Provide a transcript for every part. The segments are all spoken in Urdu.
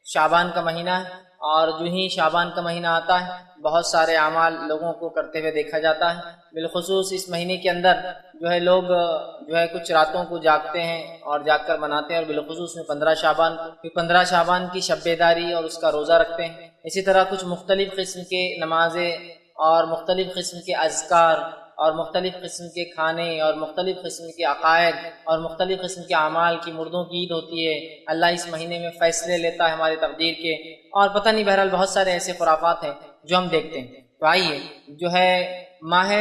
شعبان کا مہینہ ہے، اور جو ہی شعبان کا مہینہ آتا ہے بہت سارے اعمال لوگوں کو کرتے ہوئے دیکھا جاتا ہے۔ بالخصوص اس مہینے کے اندر جو ہے لوگ جو ہے کچھ راتوں کو جاگتے ہیں اور جاگ کر مناتے ہیں، اور بالخصوص میں 15 شعبان کی شب بیداری اور اس کا روزہ رکھتے ہیں۔ اسی طرح کچھ مختلف قسم کے نمازیں اور مختلف قسم کے اذکار اور مختلف قسم کے کھانے اور مختلف قسم کے عقائد اور مختلف قسم کے اعمال کی مردوں کی عید ہوتی ہے۔ اللہ اس مہینے میں فیصلے لیتا ہے ہماری تقدیر کے، اور پتہ نہیں، بہرحال بہت سارے ایسے خرافات ہیں جو ہم دیکھتے ہیں۔ تو آئیے جو ہے ماہ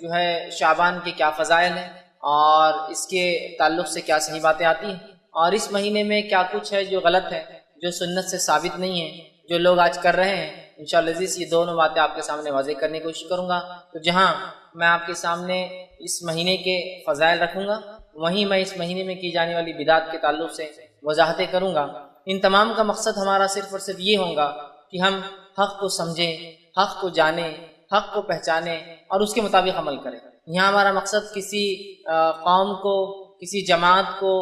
جو ہے شعبان کے کیا فضائل ہیں اور اس کے تعلق سے کیا صحیح باتیں آتی ہیں، اور اس مہینے میں کیا کچھ ہے جو غلط ہے، جو سنت سے ثابت نہیں ہے، جو لوگ آج کر رہے ہیں۔ انشاءاللہ عزیز یہ دونوں باتیں آپ کے سامنے واضح کرنے کی کوشش کروں گا۔ تو جہاں میں آپ کے سامنے اس مہینے کے فضائل رکھوں گا، وہیں میں اس مہینے میں کی جانے والی بدعت کے تعلق سے وضاحتیں کروں گا۔ ان تمام کا مقصد ہمارا صرف اور صرف یہ ہوگا کہ ہم حق کو سمجھیں، حق کو جانیں، حق کو پہچانیں اور اس کے مطابق عمل کریں۔ یہاں ہمارا مقصد کسی قوم کو، کسی جماعت کو،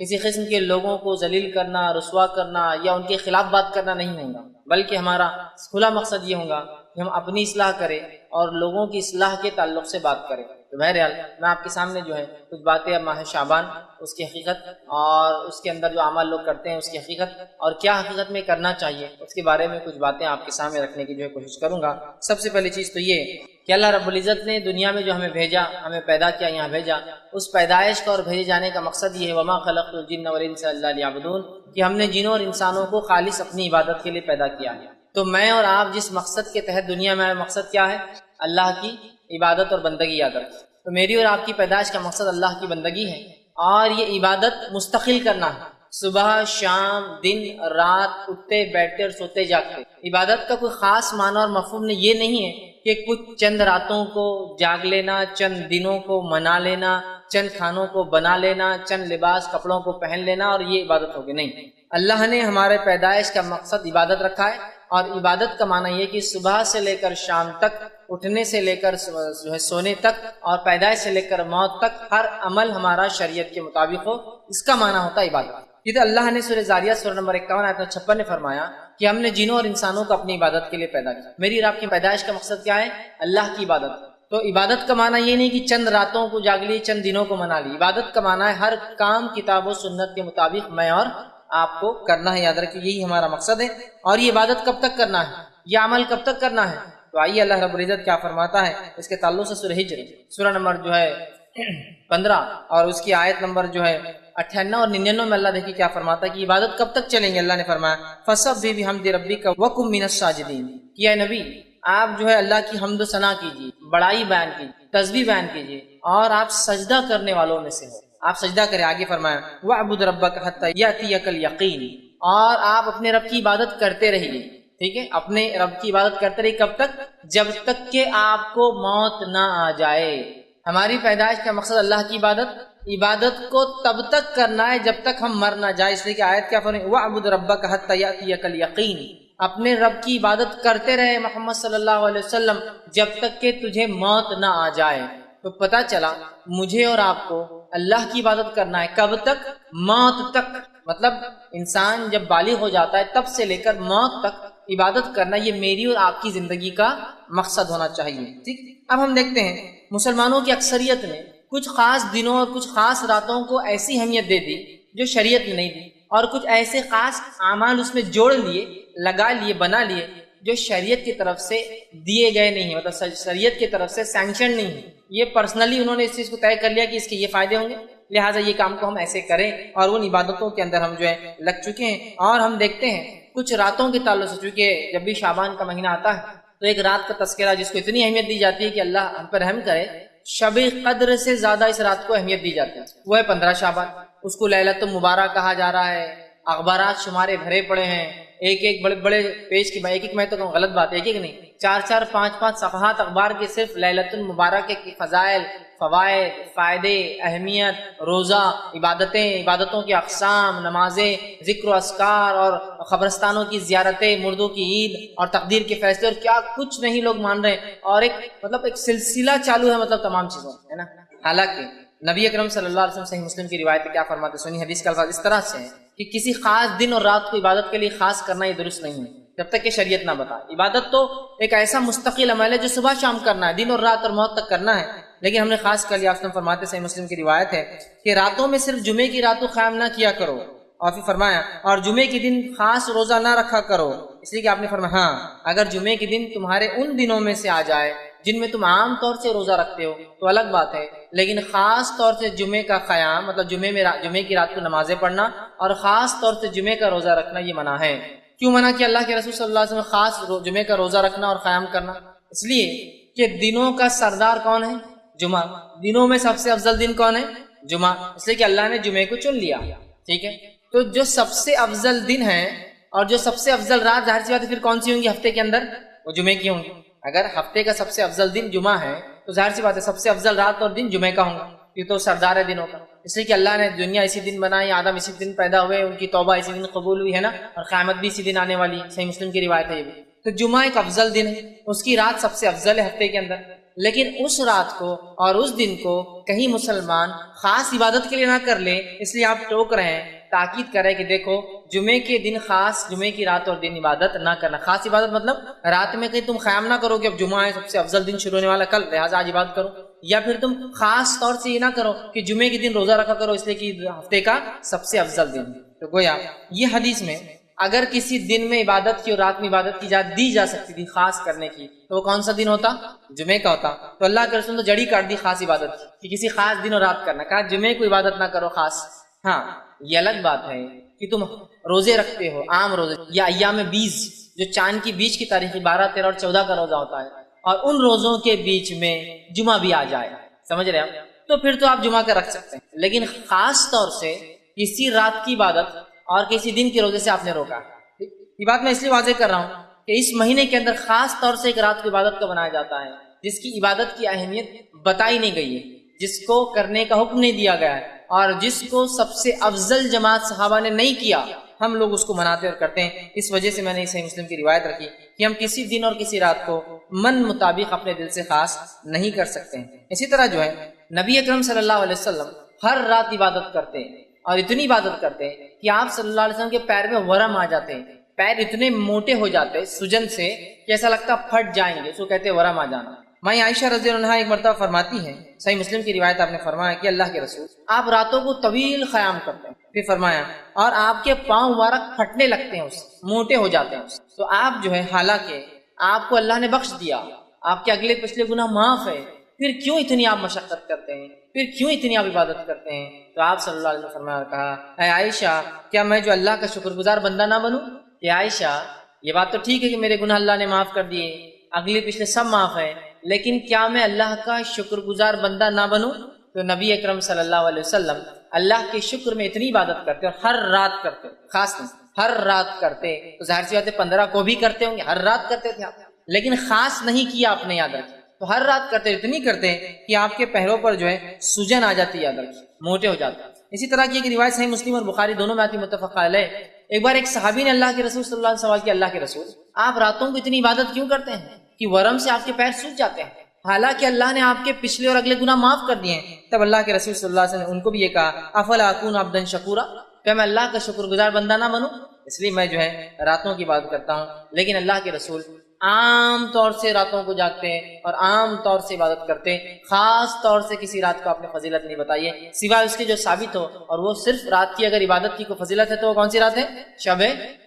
کسی قسم کے لوگوں کو ذلیل کرنا، رسوا کرنا یا ان کے خلاف بات کرنا نہیں ہوگا، بلکہ ہمارا کھلا مقصد یہ ہوگا کہ ہم اپنی اصلاح کریں اور لوگوں کی اصلاح کے تعلق سے بات کریں۔ تو بہرحال میں آپ کے سامنے جو ہے کچھ باتیں اب ماہ شعبان، اس کی حقیقت اور اس کے اندر جو اعمال لوگ کرتے ہیں اس کی حقیقت اور کیا حقیقت میں کرنا چاہیے اس کے بارے میں کچھ باتیں آپ کے سامنے رکھنے کی جو ہے کوشش کروں گا۔ سب سے پہلی چیز تو یہ کہ اللہ رب العزت نے دنیا میں جو ہمیں بھیجا، ہمیں پیدا کیا، یہاں بھیجا، اس پیدائش کا اور بھیجے جانے کا مقصد یہ ہے وما خلقت الجن والانس الا لیعبدون، کہ ہم نے جنوں اور انسانوں کو خالص اپنی عبادت کے لیے پیدا کیا ہے۔ تو میں اور آپ جس مقصد کے تحت دنیا میں آئے، مقصد کیا ہے؟ اللہ کی عبادت اور بندگی یاد رکھیں۔ تو میری اور آپ کی پیدائش کا مقصد اللہ کی بندگی ہے، اور یہ عبادت مستقل کرنا ہے۔ صبح شام دن رات اٹھتے بیٹھتے اور سوتے جاگتے، عبادت کا کوئی خاص معنی اور مفہوم نہیں، یہ نہیں ہے کہ کچھ چند راتوں کو جاگ لینا، چند دنوں کو منا لینا، چند کھانوں کو بنا لینا، چند لباس کپڑوں کو پہن لینا اور یہ عبادت ہوگی، نہیں۔ اللہ نے ہمارے پیدائش کا مقصد عبادت رکھا ہے، اور عبادت کا معنی یہ کہ صبح سے لے کر شام تک، اٹھنے سے لے کر جو ہے سونے تک، اور پیدائش سے لے کر موت تک ہر عمل ہمارا شریعت کے مطابق ہو، اس کا معنی ہوتا ہے عبادت۔ یہ تو اللہ نے سورہ زاریات سورہ نمبر 51 آیت 56 میں فرمایا کہ ہم نے جنوں اور انسانوں کو اپنی عبادت کے لیے پیدا کیا۔ میری اور آپ کی پیدائش کا مقصد کیا ہے؟ اللہ کی عبادت۔ تو عبادت کا معنی یہ نہیں کہ چند راتوں کو جاگ لی، چند دنوں کو منا لی۔ عبادت کا معنی ہے ہر کام کتاب و سنت کے مطابق میں اور آپ کو کرنا ہے، یاد رکھیے یہی ہمارا مقصد ہے۔ اور یہ عبادت کب تک کرنا ہے، یہ عمل کب تک کرنا ہے؟ تو آئیے اللہ رب العزت کیا فرماتا ہے اس کے تعلق سے سورہ ہجر سورہ نمبر جو ہے 15 اور اس کی آیت نمبر جو ہے 98 اور 99 میں اللہ دیکھیے کیا فرماتا ہے کہ عبادت کب تک چلیں گے۔ اللہ نے فرمایا فَسَبِّحْ بِحَمْدِ رَبِّكَ وَكُن مِّنَ السَّاجِدِينَ، کہ اے نبی آپ جو ہے اللہ کی حمد و ثنا کیجیے، بڑائی بیان کیجیے، تسبیح بیان کیجیے، اور آپ سجدہ کرنے والوں میں سے ہو، آپ سجدہ کریں۔ آگے فرمایا وَاعْبُدْ رَبَّكَ حَتَّى يَأْتِيَكَ الْيَقِينُ، اور آپ اپنے رب کی عبادت کرتے رہیے، ٹھیک ہے، اپنے رب کی عبادت کرتے رہیے کب تک؟ جب تک کہ آپ کو موت نہ آ جائے۔ ہماری پیدائش کا مقصد اللہ کی عبادت کو تب تک کرنا ہے جب تک ہم مر نہ جائے، اس لیے کہ آیت کیا فرمائی وَاعْبُدْ رَبَّكَ حَتَّى يَأْتِيَكَ الْيَقِينُ، اپنے رب کی عبادت کرتے رہے محمد صلی اللہ علیہ وسلم جب تک کہ تجھے موت نہ آ جائے۔ تو پتہ چلا مجھے اور آپ کو اللہ کی عبادت کرنا ہے کب تک؟ موت تک۔ مطلب انسان جب بالغ ہو جاتا ہے تب سے لے کر موت تک عبادت کرنا، یہ میری اور آپ کی زندگی کا مقصد ہونا چاہیے، ٹھیک۔ اب ہم دیکھتے ہیں مسلمانوں کی اکثریت نے کچھ خاص دنوں اور کچھ خاص راتوں کو ایسی اہمیت دے دی جو شریعت نے نہیں دی، اور کچھ ایسے خاص اعمال اس میں جوڑ لیے، لگا لیے، بنا لیے جو شریعت کی طرف سے دیے گئے نہیں ہیں، مطلب شریعت کی طرف سے سینکشن نہیں ہے۔ یہ پرسنلی انہوں نے اس چیز کو طے کر لیا کہ اس کے یہ فائدے ہوں گے، لہٰذا یہ کام کو ہم ایسے کریں، اور ان عبادتوں کے اندر ہم جو ہے لگ چکے ہیں۔ اور ہم دیکھتے ہیں کچھ راتوں کے تعلق سے، چونکہ جب بھی شعبان کا مہینہ آتا ہے تو ایک رات کا تذکرہ جس کو اتنی اہمیت دی جاتی ہے کہ اللہ ہم پر رحم کرے، شب قدر سے زیادہ اس رات کو اہمیت دی جاتی ہے، وہ ہے 15 شعبان۔ اس کو لیلۃ المبارک کہا جا رہا ہے، اخبارات شمارے بھرے پڑے ہیں، ایک بڑے بڑے پیج کی، ایک میں تو غلط بات ہے، ایک نہیں 4 5 صفحات اخبار کے صرف لیلۃ المبارک کے فضائل، فوائد، فائدے، اہمیت، روزہ، عبادتوں کی اقسام، نمازیں، ذکر و اذکار اور قبرستانوں کی زیارتیں، مردوں کی عید اور تقدیر کے فیصلے، اور کیا کچھ نہیں لوگ مان رہے ہیں، اور ایک سلسلہ چالو ہے، مطلب تمام چیزوں ہے نا۔ حالانکہ نبی اکرم صلی اللہ علیہ وسلم صحیح مسلم کی روایت کیا فرماتے سنی، حدیث کا الفاظ اس طرح سے ہے کہ کسی خاص دن اور رات کو عبادت کے لیے خاص کرنا یہ درست نہیں ہے جب تک کہ شریعت نہ بتائے۔ عبادت تو ایک ایسا مستقل عمل ہے جو صبح شام کرنا ہے، دن اور رات اور موت تک کرنا ہے، لیکن ہم نے خاص کر لیا۔ آپ فرماتے صحیح مسلم کی روایت ہے کہ راتوں میں صرف جمعے کی رات کو قیام نہ کیا کرو، اور پھر فرمایا اور جمعے کے دن خاص روزہ نہ رکھا کرو، اس لیے کہ آپ نے فرمایا ہاں اگر جمعے کے دن تمہارے ان دنوں میں سے آ جائے جن میں تم عام طور سے روزہ رکھتے ہو تو الگ بات ہے، لیکن خاص طور سے جمعے کا قیام مطلب جمعے کی رات کو نمازیں پڑھنا اور خاص طور سے جمعے کا روزہ رکھنا یہ منع ہے۔ کیوں منع کیا اللہ کے رسول صلی اللہ علیہ وسلم خاص جمعے کا روزہ رکھنا اور قیام کرنا؟ اس لیے کہ دنوں کا سردار کون ہے؟ جمعہ۔ دنوں میں سب سے افضل دن کون ہے؟ جمعہ، اس لیے کہ اللہ نے جمعے کو چن لیا، ٹھیک ہے؟ تو جو سب سے افضل دن ہے اور جو سب سے افضل رات ظاہر سی بات ہے پھر کون سی ہوں گی ہفتے کے اندر؟ وہ جمعے کی ہوں گی۔ اگر ہفتے کا سب سے افضل دن جمعہ ہے تو ظاہر سی بات ہے سب سے افضل رات اور دن جمعے کا ہوں گا، یہ تو سردار ہے دنوں کا۔ اس لیے کہ اللہ نے دنیا اسی دن بنائی، آدم اسی دن پیدا ہوئے، ان کی توبہ اسی دن قبول ہوئی ہے نا، اور قیامت بھی اسی دن آنے والی، صحیح مسلم کی روایت ہے یہ بھی۔ تو جمعہ ایک افضل دن ہے، اس کی رات سب سے افضل ہے ہفتے کے اندر، لیکن اس رات کو اور اس دن کو کہیں مسلمان خاص عبادت کے لیے نہ کر لے، اس لیے آپ ٹوک رہے ہیں، تاکید کرے کہ دیکھو جمعے کے دن خاص جمعے کی رات اور دن عبادت نہ کرنا۔ خاص عبادت مطلب رات میں کہیں تم قیام نہ کرو کہ اب جمعہ ہے سب سے افضل دن شروع ہونے والا کل لہٰذا آج عبادت کرو، یا پھر تم خاص طور سے یہ نہ کرو کہ جمعے کے دن روزہ رکھا کرو اس لیے کہ ہفتے کا سب سے افضل دن۔ تو گویا یہ حدیث میں اگر کسی دن میں عبادت کی اور رات میں عبادت کی اجازت دی جا سکتی تھی خاص کرنے کی تو وہ کون سا دن ہوتا؟ جمعے کا ہوتا۔ تو اللہ کے رسول نے جڑی کاٹ دی خاص عبادت کی کہ کسی خاص دن اور رات کرنا، کہا جمعے کو عبادت نہ کرو خاص۔ ہاں یہ الگ بات ہے کہ تم روزے رکھتے ہو عام روزے یا ایام 20 جو چاند کی بیچ کی تاریخ 12، 13 اور 14 کا روزہ ہوتا ہے، اور ان روزوں کے بیچ میں جمعہ بھی آ جائے، سمجھ رہے ہیں؟ تو پھر تو آپ جمعہ کا رکھ سکتے ہیں، لیکن خاص طور سے کسی رات کی عبادت اور کسی دن کے روزے سے آپ نے روکا۔ یہ بات میں اس لیے واضح کر رہا ہوں کہ اس مہینے کے اندر خاص طور سے ایک رات کی عبادت کو بنایا جاتا ہے جس کی عبادت کی اہمیت بتائی نہیں گئی ہے، جس کو کرنے کا حکم نہیں دیا گیا ہے، اور جس کو سب سے افضل جماعت صحابہ نے نہیں کیا، ہم لوگ اس کو مناتے اور کرتے ہیں۔ اس وجہ سے میں نے صحیح مسلم کی روایت رکھی کہ ہم کسی دن اور کسی رات کو من مطابق اپنے دل سے خاص نہیں کر سکتے ہیں۔ اسی طرح جو ہے نبی اکرم صلی اللہ علیہ وسلم ہر رات عبادت کرتے ہیں، اور اتنی عبادت کرتے ہیں کہ آپ صلی اللہ علیہ وسلم کے پیر میں ورم آ جاتے ہیں، پیر اتنے موٹے ہو جاتے سجن سے کہ ایسا لگتا پھٹ جائیں گے، اس کو کہتے ہیں ورم آ جانا۔ ماں عائشہ رضی اللہ عنہا ایک مرتبہ فرماتی ہیں، صحیح مسلم کی روایت آپ نے فرمایا کہ اللہ کے رسول آپ راتوں کو طویل قیام کرتے ہیں، پھر فرمایا اور آپ کے پاؤں مبارک پھٹنے لگتے ہیں، اس موٹے ہو جاتے ہیں، تو آپ جو ہے حالانکہ آپ کو اللہ نے بخش دیا، آپ کے اگلے پچھلے گناہ معاف ہے، پھر کیوں اتنی آپ مشقت کرتے ہیں، پھر کیوں اتنی آپ عبادت کرتے ہیں؟ تو آپ صلی اللہ علیہ وسلم نے فرمایا اور کہا اے عائشہ کیا میں جو اللہ کا شکر گزار بندہ نہ بنوں؟ کہ عائشہ یہ بات تو ٹھیک ہے کہ میرے گناہ اللہ نے معاف کر دیے، اگلے پچھلے سب معاف ہے، لیکن کیا میں اللہ کا شکر گزار بندہ نہ بنوں؟ تو نبی اکرم صلی اللہ علیہ وسلم اللہ کے شکر میں اتنی عبادت کرتے اور ہر رات کرتے، خاص نہیں ہر رات کرتے، تو ظاہر سی بات ہے 15 کو بھی کرتے ہوں گے، ہر رات کرتے تھے آپ، لیکن خاص نہیں کیا آپ نے، یاد رکھیں تو ہر رات کرتے، اتنی کرتے کہ آپ کے پیروں پر جو ہے سجن آ جاتی، یاد رکھیں موٹے ہو جاتے۔ اسی طرح کی ایک روایت صحیح مسلم اور بخاری دونوں میں آتی متفق علیہ، ایک بار ایک صحابی نے اللہ کے رسول صلی اللہ علیہ وسلم سوال کیا، اللہ کے رسول آپ راتوں کو اتنی عبادت کیوں کرتے ہیں کہ ورم سے آپ کے پیر سوج جاتے ہیں، حالانکہ اللہ نے آپ کے پچھلے اور اگلے گناہ معاف کر دیے ہیں؟ تب اللہ کے رسول صلی اللہ علیہ وسلم نے ان کو بھی یہ کہا افلا اکون عبدا شکورا، کہ میں اللہ کا شکر گزار بندہ نہ بنوں؟ اس لیے میں جو ہے راتوں کی عبادت کرتا ہوں، لیکن اللہ کے رسول عام طور سے راتوں کو جاگتے ہیں اور عام طور سے عبادت کرتے ہیں، خاص طور سے کسی رات کو آپ نے فضیلت نہیں بتائی ہے سوائے اس کے جو ثابت ہو، اور وہ صرف رات کی اگر عبادت کی کوئی فضیلت ہے تو وہ کون سی رات ہے؟ شب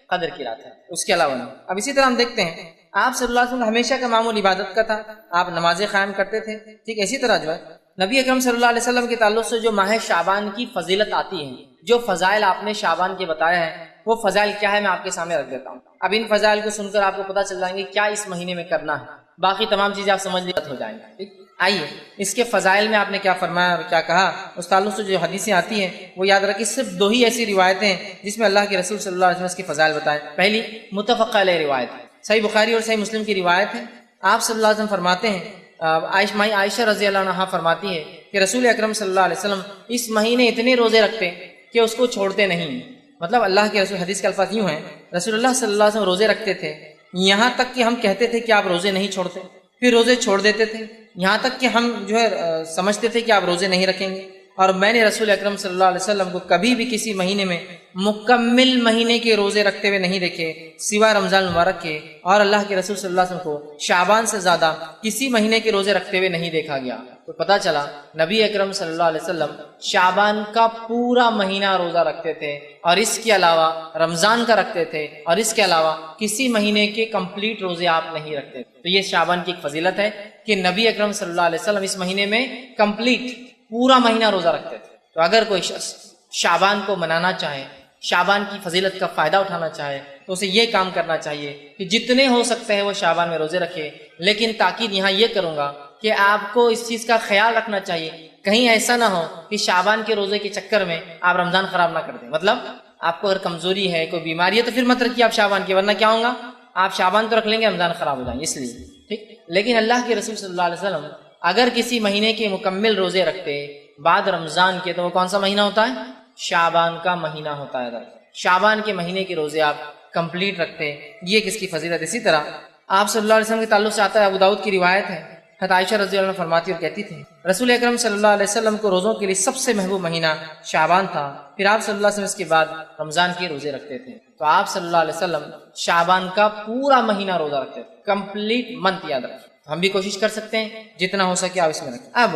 قدر کی رات ہے، اس کے علاوہ نہیں۔ اب اسی طرح ہم دیکھتے ہیں آپ صلی اللہ علیہ وسلم ہمیشہ کا معمول عبادت کا تھا، آپ نمازیں قائم کرتے تھے، ٹھیک ہے؟ اسی طرح جو ہے نبی اکرم صلی اللہ علیہ وسلم کے تعلق سے جو ماہ شعبان کی فضیلت آتی ہے، جو فضائل آپ نے شعبان کے بتایا ہے، وہ فضائل کیا ہے میں آپ کے سامنے رکھ دیتا ہوں۔ اب ان فضائل کو سن کر آپ کو پتہ چل جائیں گے کیا اس مہینے میں کرنا ہے، باقی تمام چیزیں آپ سمجھ لیتے ہو جائیں گے، ٹھیک؟ آئیے اس کے فضائل میں آپ نے کیا فرمایا اور کیا کہا، اس تعلق سے جو حدیثیں آتی ہیں وہ یاد رکھیں، صرف 2 ہی ایسی روایتیں ہیں جس میں اللہ کے رسول صلی اللہ علیہ وسلم اس کی فضائل بتائیں۔ پہلی متفق علیہ روایت، صحیح بخاری اور صحیح مسلم کی روایت ہے، آپ صلی اللہ علیہ وسلم فرماتے ہیں، عائشہ رضی اللہ عنہا فرماتی ہے کہ رسول اکرم صلی اللہ علیہ وسلم اس مہینے اتنے روزے رکھتے کہ اس کو چھوڑتے نہیں، مطلب اللہ کے رسول، حدیث کے الفاظ یوں ہیں، رسول اللہ صلی اللہ علیہ وسلم روزے رکھتے تھے یہاں تک کہ ہم کہتے تھے کہ آپ روزے نہیں چھوڑتے، پھر روزے چھوڑ دیتے تھے یہاں تک کہ ہم جو ہے سمجھتے تھے کہ آپ روزے نہیں رکھیں گے، اور میں نے رسول اکرم صلی اللہ علیہ وسلم کو کبھی بھی کسی مہینے میں مکمل مہینے کے روزے رکھتے ہوئے نہیں دیکھے سوائے رمضان مبارک کے، اور اللہ کے رسول صلی اللہ علیہ وسلم کو شعبان سے زیادہ کسی مہینے کے روزے رکھتے ہوئے نہیں دیکھا گیا۔ تو پتہ چلا نبی اکرم صلی اللہ علیہ وسلم شعبان کا پورا مہینہ روزہ رکھتے تھے، اور اس کے علاوہ رمضان کا رکھتے تھے، اور اس کے علاوہ کسی مہینے کے کمپلیٹ روزے آپ نہیں رکھتے۔ تو یہ شعبان کی ایک فضیلت ہے کہ نبی اکرم صلی اللہ علیہ وسلم اس مہینے میں کمپلیٹ پورا مہینہ روزہ رکھتے تھے۔ تو اگر کوئی شخص شعبان کو منانا چاہے، شعبان کی فضیلت کا فائدہ اٹھانا چاہے، تو اسے یہ کام کرنا چاہیے کہ جتنے ہو سکتے ہیں وہ شعبان میں روزے رکھے۔ لیکن تاکید یہاں یہ کروں گا کہ آپ کو اس چیز کا خیال رکھنا چاہیے کہیں ایسا نہ ہو کہ شعبان کے روزے کے چکر میں آپ رمضان خراب نہ کر دیں۔ مطلب آپ کو اگر کمزوری ہے، کوئی بیماری ہے، تو پھر مت رکھیے آپ شعبان کی، ورنہ کیا ہوگا، آپ شعبان تو رکھ لیں گے، رمضان خراب ہو جائیں گے، اس لیے ٹھیک۔ لیکن اللہ کے رسول صلی اللہ علیہ وسلم اگر کسی مہینے کے مکمل روزے رکھتے بعد رمضان کے، تو وہ کون سا مہینہ ہوتا ہے؟ شعبان کا مہینہ ہوتا ہے۔ شعبان کے مہینے کے روزے آپ کمپلیٹ رکھتے، یہ کس کی فضیلت۔ اسی طرح آپ صلی اللہ علیہ وسلم کے تعلق سے آتا ہے، ابو داؤد کی روایت ہے، حضرت عائشہ رضی اللہ عنہ فرماتی اور کہتی تھی رسول اکرم صلی اللہ علیہ وسلم کو روزوں کے لیے سب سے محبوب مہینہ شعبان تھا، پھر آپ صلی اللہ علیہ وسلم اس کے بعد رمضان کے روزے رکھتے تھے۔ تو آپ صلی اللہ علیہ وسلم شعبان کا پورا مہینہ روزہ رکھتے تھے، کمپلیٹ منتھ یاد رکھیں۔ ہم بھی کوشش کر سکتے ہیں جتنا ہو سکے آپ اس میں رکھیں۔ اب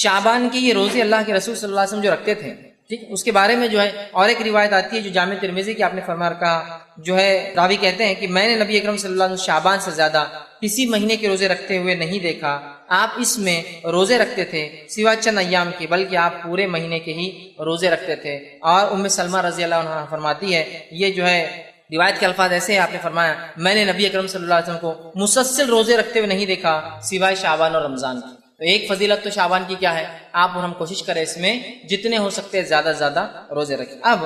شعبان کے یہ روزے اللہ کے رسول صلی اللہ علیہ وسلم جو رکھتے تھے، ٹھیک، اس کے بارے میں جو ہے اور ایک روایت آتی ہے جو جامع ترمذی کی، آپ نے فرمایا کہا جو ہے راوی کہتے ہیں کہ میں نے نبی اکرم صلی اللہ علیہ وسلم شعبان سے زیادہ کسی مہینے کے روزے رکھتے ہوئے نہیں دیکھا۔ آپ اس میں روزے رکھتے تھے سوا چند ایام کے، بلکہ آپ پورے مہینے کے ہی روزے رکھتے تھے۔ اور ام سلمہ رضی اللہ عنہ فرماتی ہے، یہ جو ہے روایت کے الفاظ ایسے ہیں، آپ نے فرمایا میں نے نبی اکرم صلی اللہ علیہ وسلم کو مسلسل روزے رکھتے ہوئے نہیں دیکھا سوائے شعبان اور رمضان کی۔ تو ایک فضیلت تو شعبان کی کیا ہے، آپ اور ہم کوشش کریں اس میں جتنے ہو سکتے ہیں زیادہ سے زیادہ روزے رکھیں۔ اب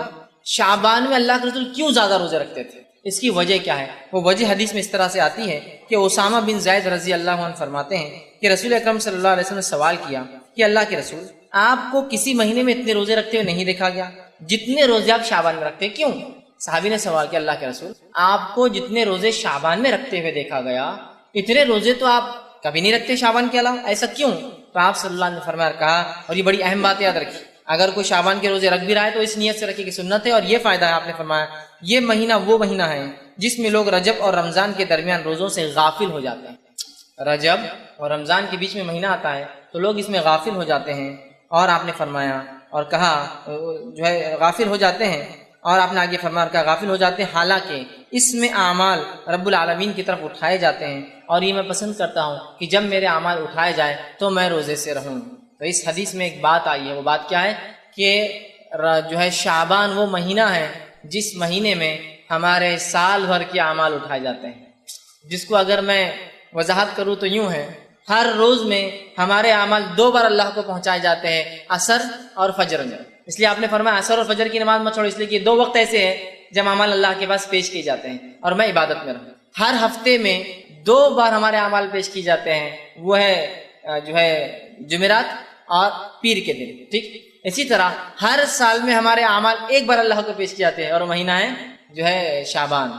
شعبان میں اللہ کے رسول کیوں زیادہ روزے رکھتے تھے، اس کی وجہ کیا ہے؟ وہ وجہ حدیث میں اس طرح سے آتی ہے کہ اسامہ بن زید رضی اللہ عنہ فرماتے ہیں کہ رسول اکرم صلی اللہ علیہ وسلم نے سوال کیا کہ اللہ کے رسول، آپ کو کسی مہینے میں اتنے روزے رکھتے ہوئے نہیں دیکھا گیا جتنے روزے آپ شعبان میں رکھتے، کیوں؟ صحابی نے سوال کیا اللہ کے رسول، آپ کو جتنے روزے شعبان میں رکھتے ہوئے دیکھا گیا اتنے روزے تو آپ کبھی نہیں رکھتے شعبان کے علاوہ، ایسا کیوں؟ تو آپ صلی اللہ علیہ وسلم نے فرمایا کہا، اور یہ بڑی اہم بات یاد رکھی، اگر کوئی شعبان کے روزے رکھ بھی رہا ہے تو اس نیت سے رکھے کہ سنت ہے، اور یہ فائدہ ہے، آپ نے فرمایا یہ مہینہ وہ مہینہ ہے جس میں لوگ رجب اور رمضان کے درمیان روزوں سے غافل ہو جاتے ہیں۔ رجب اور رمضان کے بیچ میں مہینہ آتا ہے تو لوگ اس میں غافل ہو جاتے ہیں، اور آپ نے فرمایا اور کہا جو ہے غافل ہو جاتے ہیں، اور آپ نے آگے فرمایا کہا غافل ہو جاتے ہیں، حالانکہ اس میں اعمال رب العالمین کی طرف اٹھائے جاتے ہیں، اور یہ میں پسند کرتا ہوں کہ جب میرے اعمال اٹھائے جائیں تو میں روزے سے رہوں۔ تو اس حدیث میں ایک بات آئی ہے، وہ بات کیا ہے کہ جو ہے شعبان وہ مہینہ ہے جس مہینے میں ہمارے سال بھر کے اعمال اٹھائے جاتے ہیں، جس کو اگر میں وضاحت کروں تو یوں ہے، ہر روز میں ہمارے اعمال 2 بار اللہ کو پہنچائے جاتے ہیں، عصر اور فجر میں۔ اس لیے آپ نے فرمایا عصر اور فجر کی نماز مت چھوڑو، اس لیے کہ 2 وقت ایسے ہیں جب اعمال اللہ کے پاس پیش کیے جاتے ہیں اور میں عبادت میں رہوں۔ ہر ہفتے میں 2 بار ہمارے اعمال پیش کیے جاتے ہیں، وہ ہے جو ہے جمعرات اور پیر کے دن، ٹھیک۔ اسی طرح ہر سال میں ہمارے اعمال 1 بار اللہ کو پیش کیے جاتے ہیں، اور وہ مہینہ ہے جو ہے شعبان۔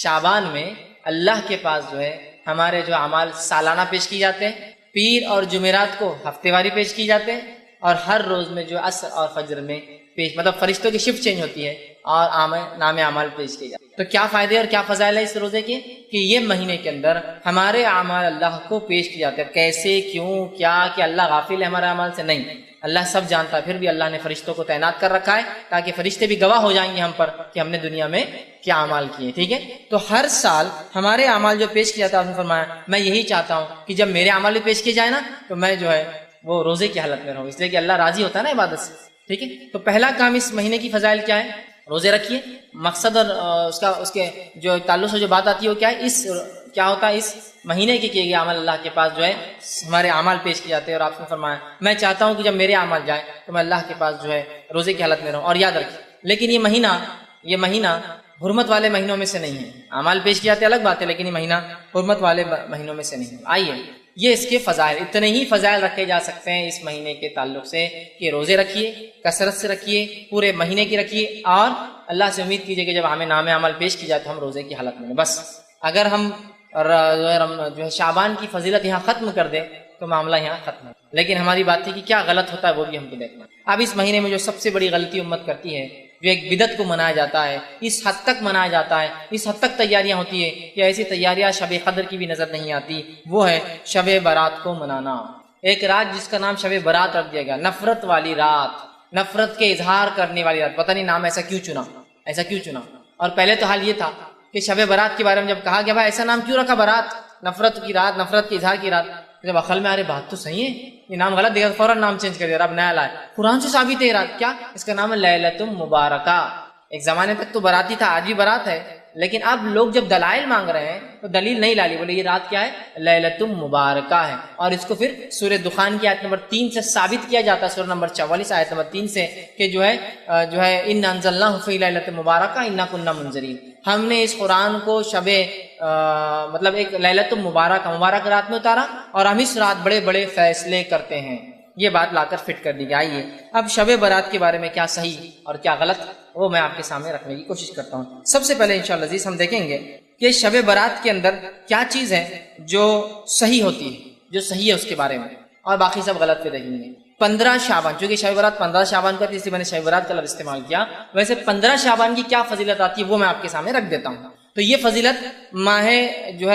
شعبان میں اللہ کے پاس جو ہے ہمارے جو اعمال سالانہ پیش کیے جاتے ہیں، پیر اور جمعرات کو ہفتے واری پیش کیے جاتے ہیں، اور ہر روز میں جو عصر اور فجر میں پیش، مطلب فرشتوں کی شفٹ چینج ہوتی ہے اور نام اعمال پیش کیے جاتے ہیں۔ تو کیا فائدے اور کیا فضائل ہے اس روزے کے کہ یہ مہینے کے اندر ہمارے اعمال اللہ کو پیش کیے جاتے ہیں۔ کیسے، کیوں، کیا کہ اللہ غافل ہے ہمارے اعمال سے؟ نہیں، اللہ سب جانتا ہے، پھر بھی اللہ نے فرشتوں کو تعینات کر رکھا ہے تاکہ فرشتے بھی گواہ ہو جائیں گے ہم پر کہ ہم نے دنیا میں کیا اعمال کیے، ٹھیک ہے۔ تو ہر سال ہمارے اعمال جو پیش کیا جاتا ہے، آپ نے فرمایا میں یہی چاہتا ہوں کہ جب میرے اعمال بھی پیش کیے جائیں نا تو میں جو ہے وہ روزے کی حالت میں رہوں، اس لیے کہ اللہ راضی ہوتا ہے نا عبادت سے، ٹھیک ہے۔ تو پہلا کام اس مہینے کی فضائل کیا ہے؟ روزے رکھیے۔ مقصد اور اس کے جو تعلق سے جو بات آتی ہے وہ کیا ہے؟ کیا ہوتا ہے اس مہینے کے کیے گئے عمل اللہ کے پاس جو ہے ہمارے اعمال پیش کیے جاتے ہیں، اور آپ نے فرمایا میں چاہتا ہوں کہ جب میرے اعمال جائیں تو میں اللہ کے پاس جو ہے روزے کی حالت میں رہوں۔ اور یاد رکھیے، لیکن یہ مہینہ حرمت والے مہینوں میں سے نہیں ہے۔ اعمال پیش کیے جاتے الگ بات ہے، لیکن یہ مہینہ حرمت والے مہینوں میں سے نہیں ہے۔ آئیے یہ اس کے فضائل، اتنے ہی فضائل رکھے جا سکتے ہیں اس مہینے کے تعلق سے کہ روزے رکھیے، کثرت سے رکھیے، پورے مہینے کی رکھیے، اور اللہ سے امید کیجیے کہ جب ہمیں نام عمل پیش کی جائے تو ہم روزے کی حالت میں۔ بس اگر ہم جو ہے شعبان کی فضیلت یہاں ختم کر دیں تو معاملہ یہاں ختم ہے۔ لیکن ہماری بات تھی کہ کیا غلط ہوتا ہے وہ بھی ہم کو دیکھنا۔ اب اس مہینے میں جو سب سے بڑی غلطی امت کرتی ہے، جو ایک بدعت کو منایا جاتا ہے، اس حد تک منایا جاتا ہے، اس حد تک تیاریاں ہوتی ہے کہ ایسی تیاریاں شب قدر کی بھی نظر نہیں آتی، وہ ہے شب برات کو منانا۔ ایک رات جس کا نام شب برات رکھ دیا گیا، نفرت والی رات، نفرت کے اظہار کرنے والی رات۔ پتہ نہیں نام ایسا کیوں چنا۔ اور پہلے تو حال یہ تھا کہ شب برات کے بارے میں جب کہا گیا بھائی ایسا نام کیوں رکھا برات، نفرت کی رات، نفرت کے اظہار کی رات، جب عقل میں ارے بات تو صحیح ہے، یہ نام غلط دیا، فوراً نام چینج کر دیا، اب نیا لائے۔ قرآن سے ثابت ہے یہ رات، کیا اس کا نام ہے لیلۃ مبارکہ۔ ایک زمانے تک تو براتی تھا، آج بھی برات ہے، لیکن اب لوگ جب دلائل مانگ رہے ہیں تو دلیل نہیں لالی، بولے یہ رات کیا ہے، لیلۃ مبارکہ ہے۔ اور اس کو پھر سورہ دخان کی آیت نمبر 3 سے ثابت کیا جاتا ہے، سورہ نمبر 44 آیت نمبر 3 سے، کہ جو ہے انا انزلناہ فی لیلۃ مبارکہ انا کنا منذرین، ہم نے اس قرآن کو مطلب ایک لیلۃ مبارک رات میں اتارا، اور ہم اس رات بڑے بڑے فیصلے کرتے ہیں۔ یہ بات لا کر فٹ کر دی گئی۔ آئیے اب شب برات کے بارے میں کیا صحیح اور کیا غلط وہ میں آپ کے سامنے رکھنے کی کوشش کرتا ہوں۔ سب سے پہلے انشاءاللہ عزیز ہم دیکھیں گے کہ شب برات کے اندر کیا چیز ہے جو صحیح ہوتی ہے، جو صحیح ہے اس کے بارے میں، اور باقی سب غلط پہ دیکھیں گے۔ 15 شعبان، چونکہ شب برات 15 شعبان کا تھی اس لیے میں نے شب برات کا لفظ استعمال کیا، ویسے 15 شعبان کی کیا فضیلت آتی ہے وہ میں آپ کے سامنے رکھ دیتا ہوں۔ تو یہ فضیلت ماہ جو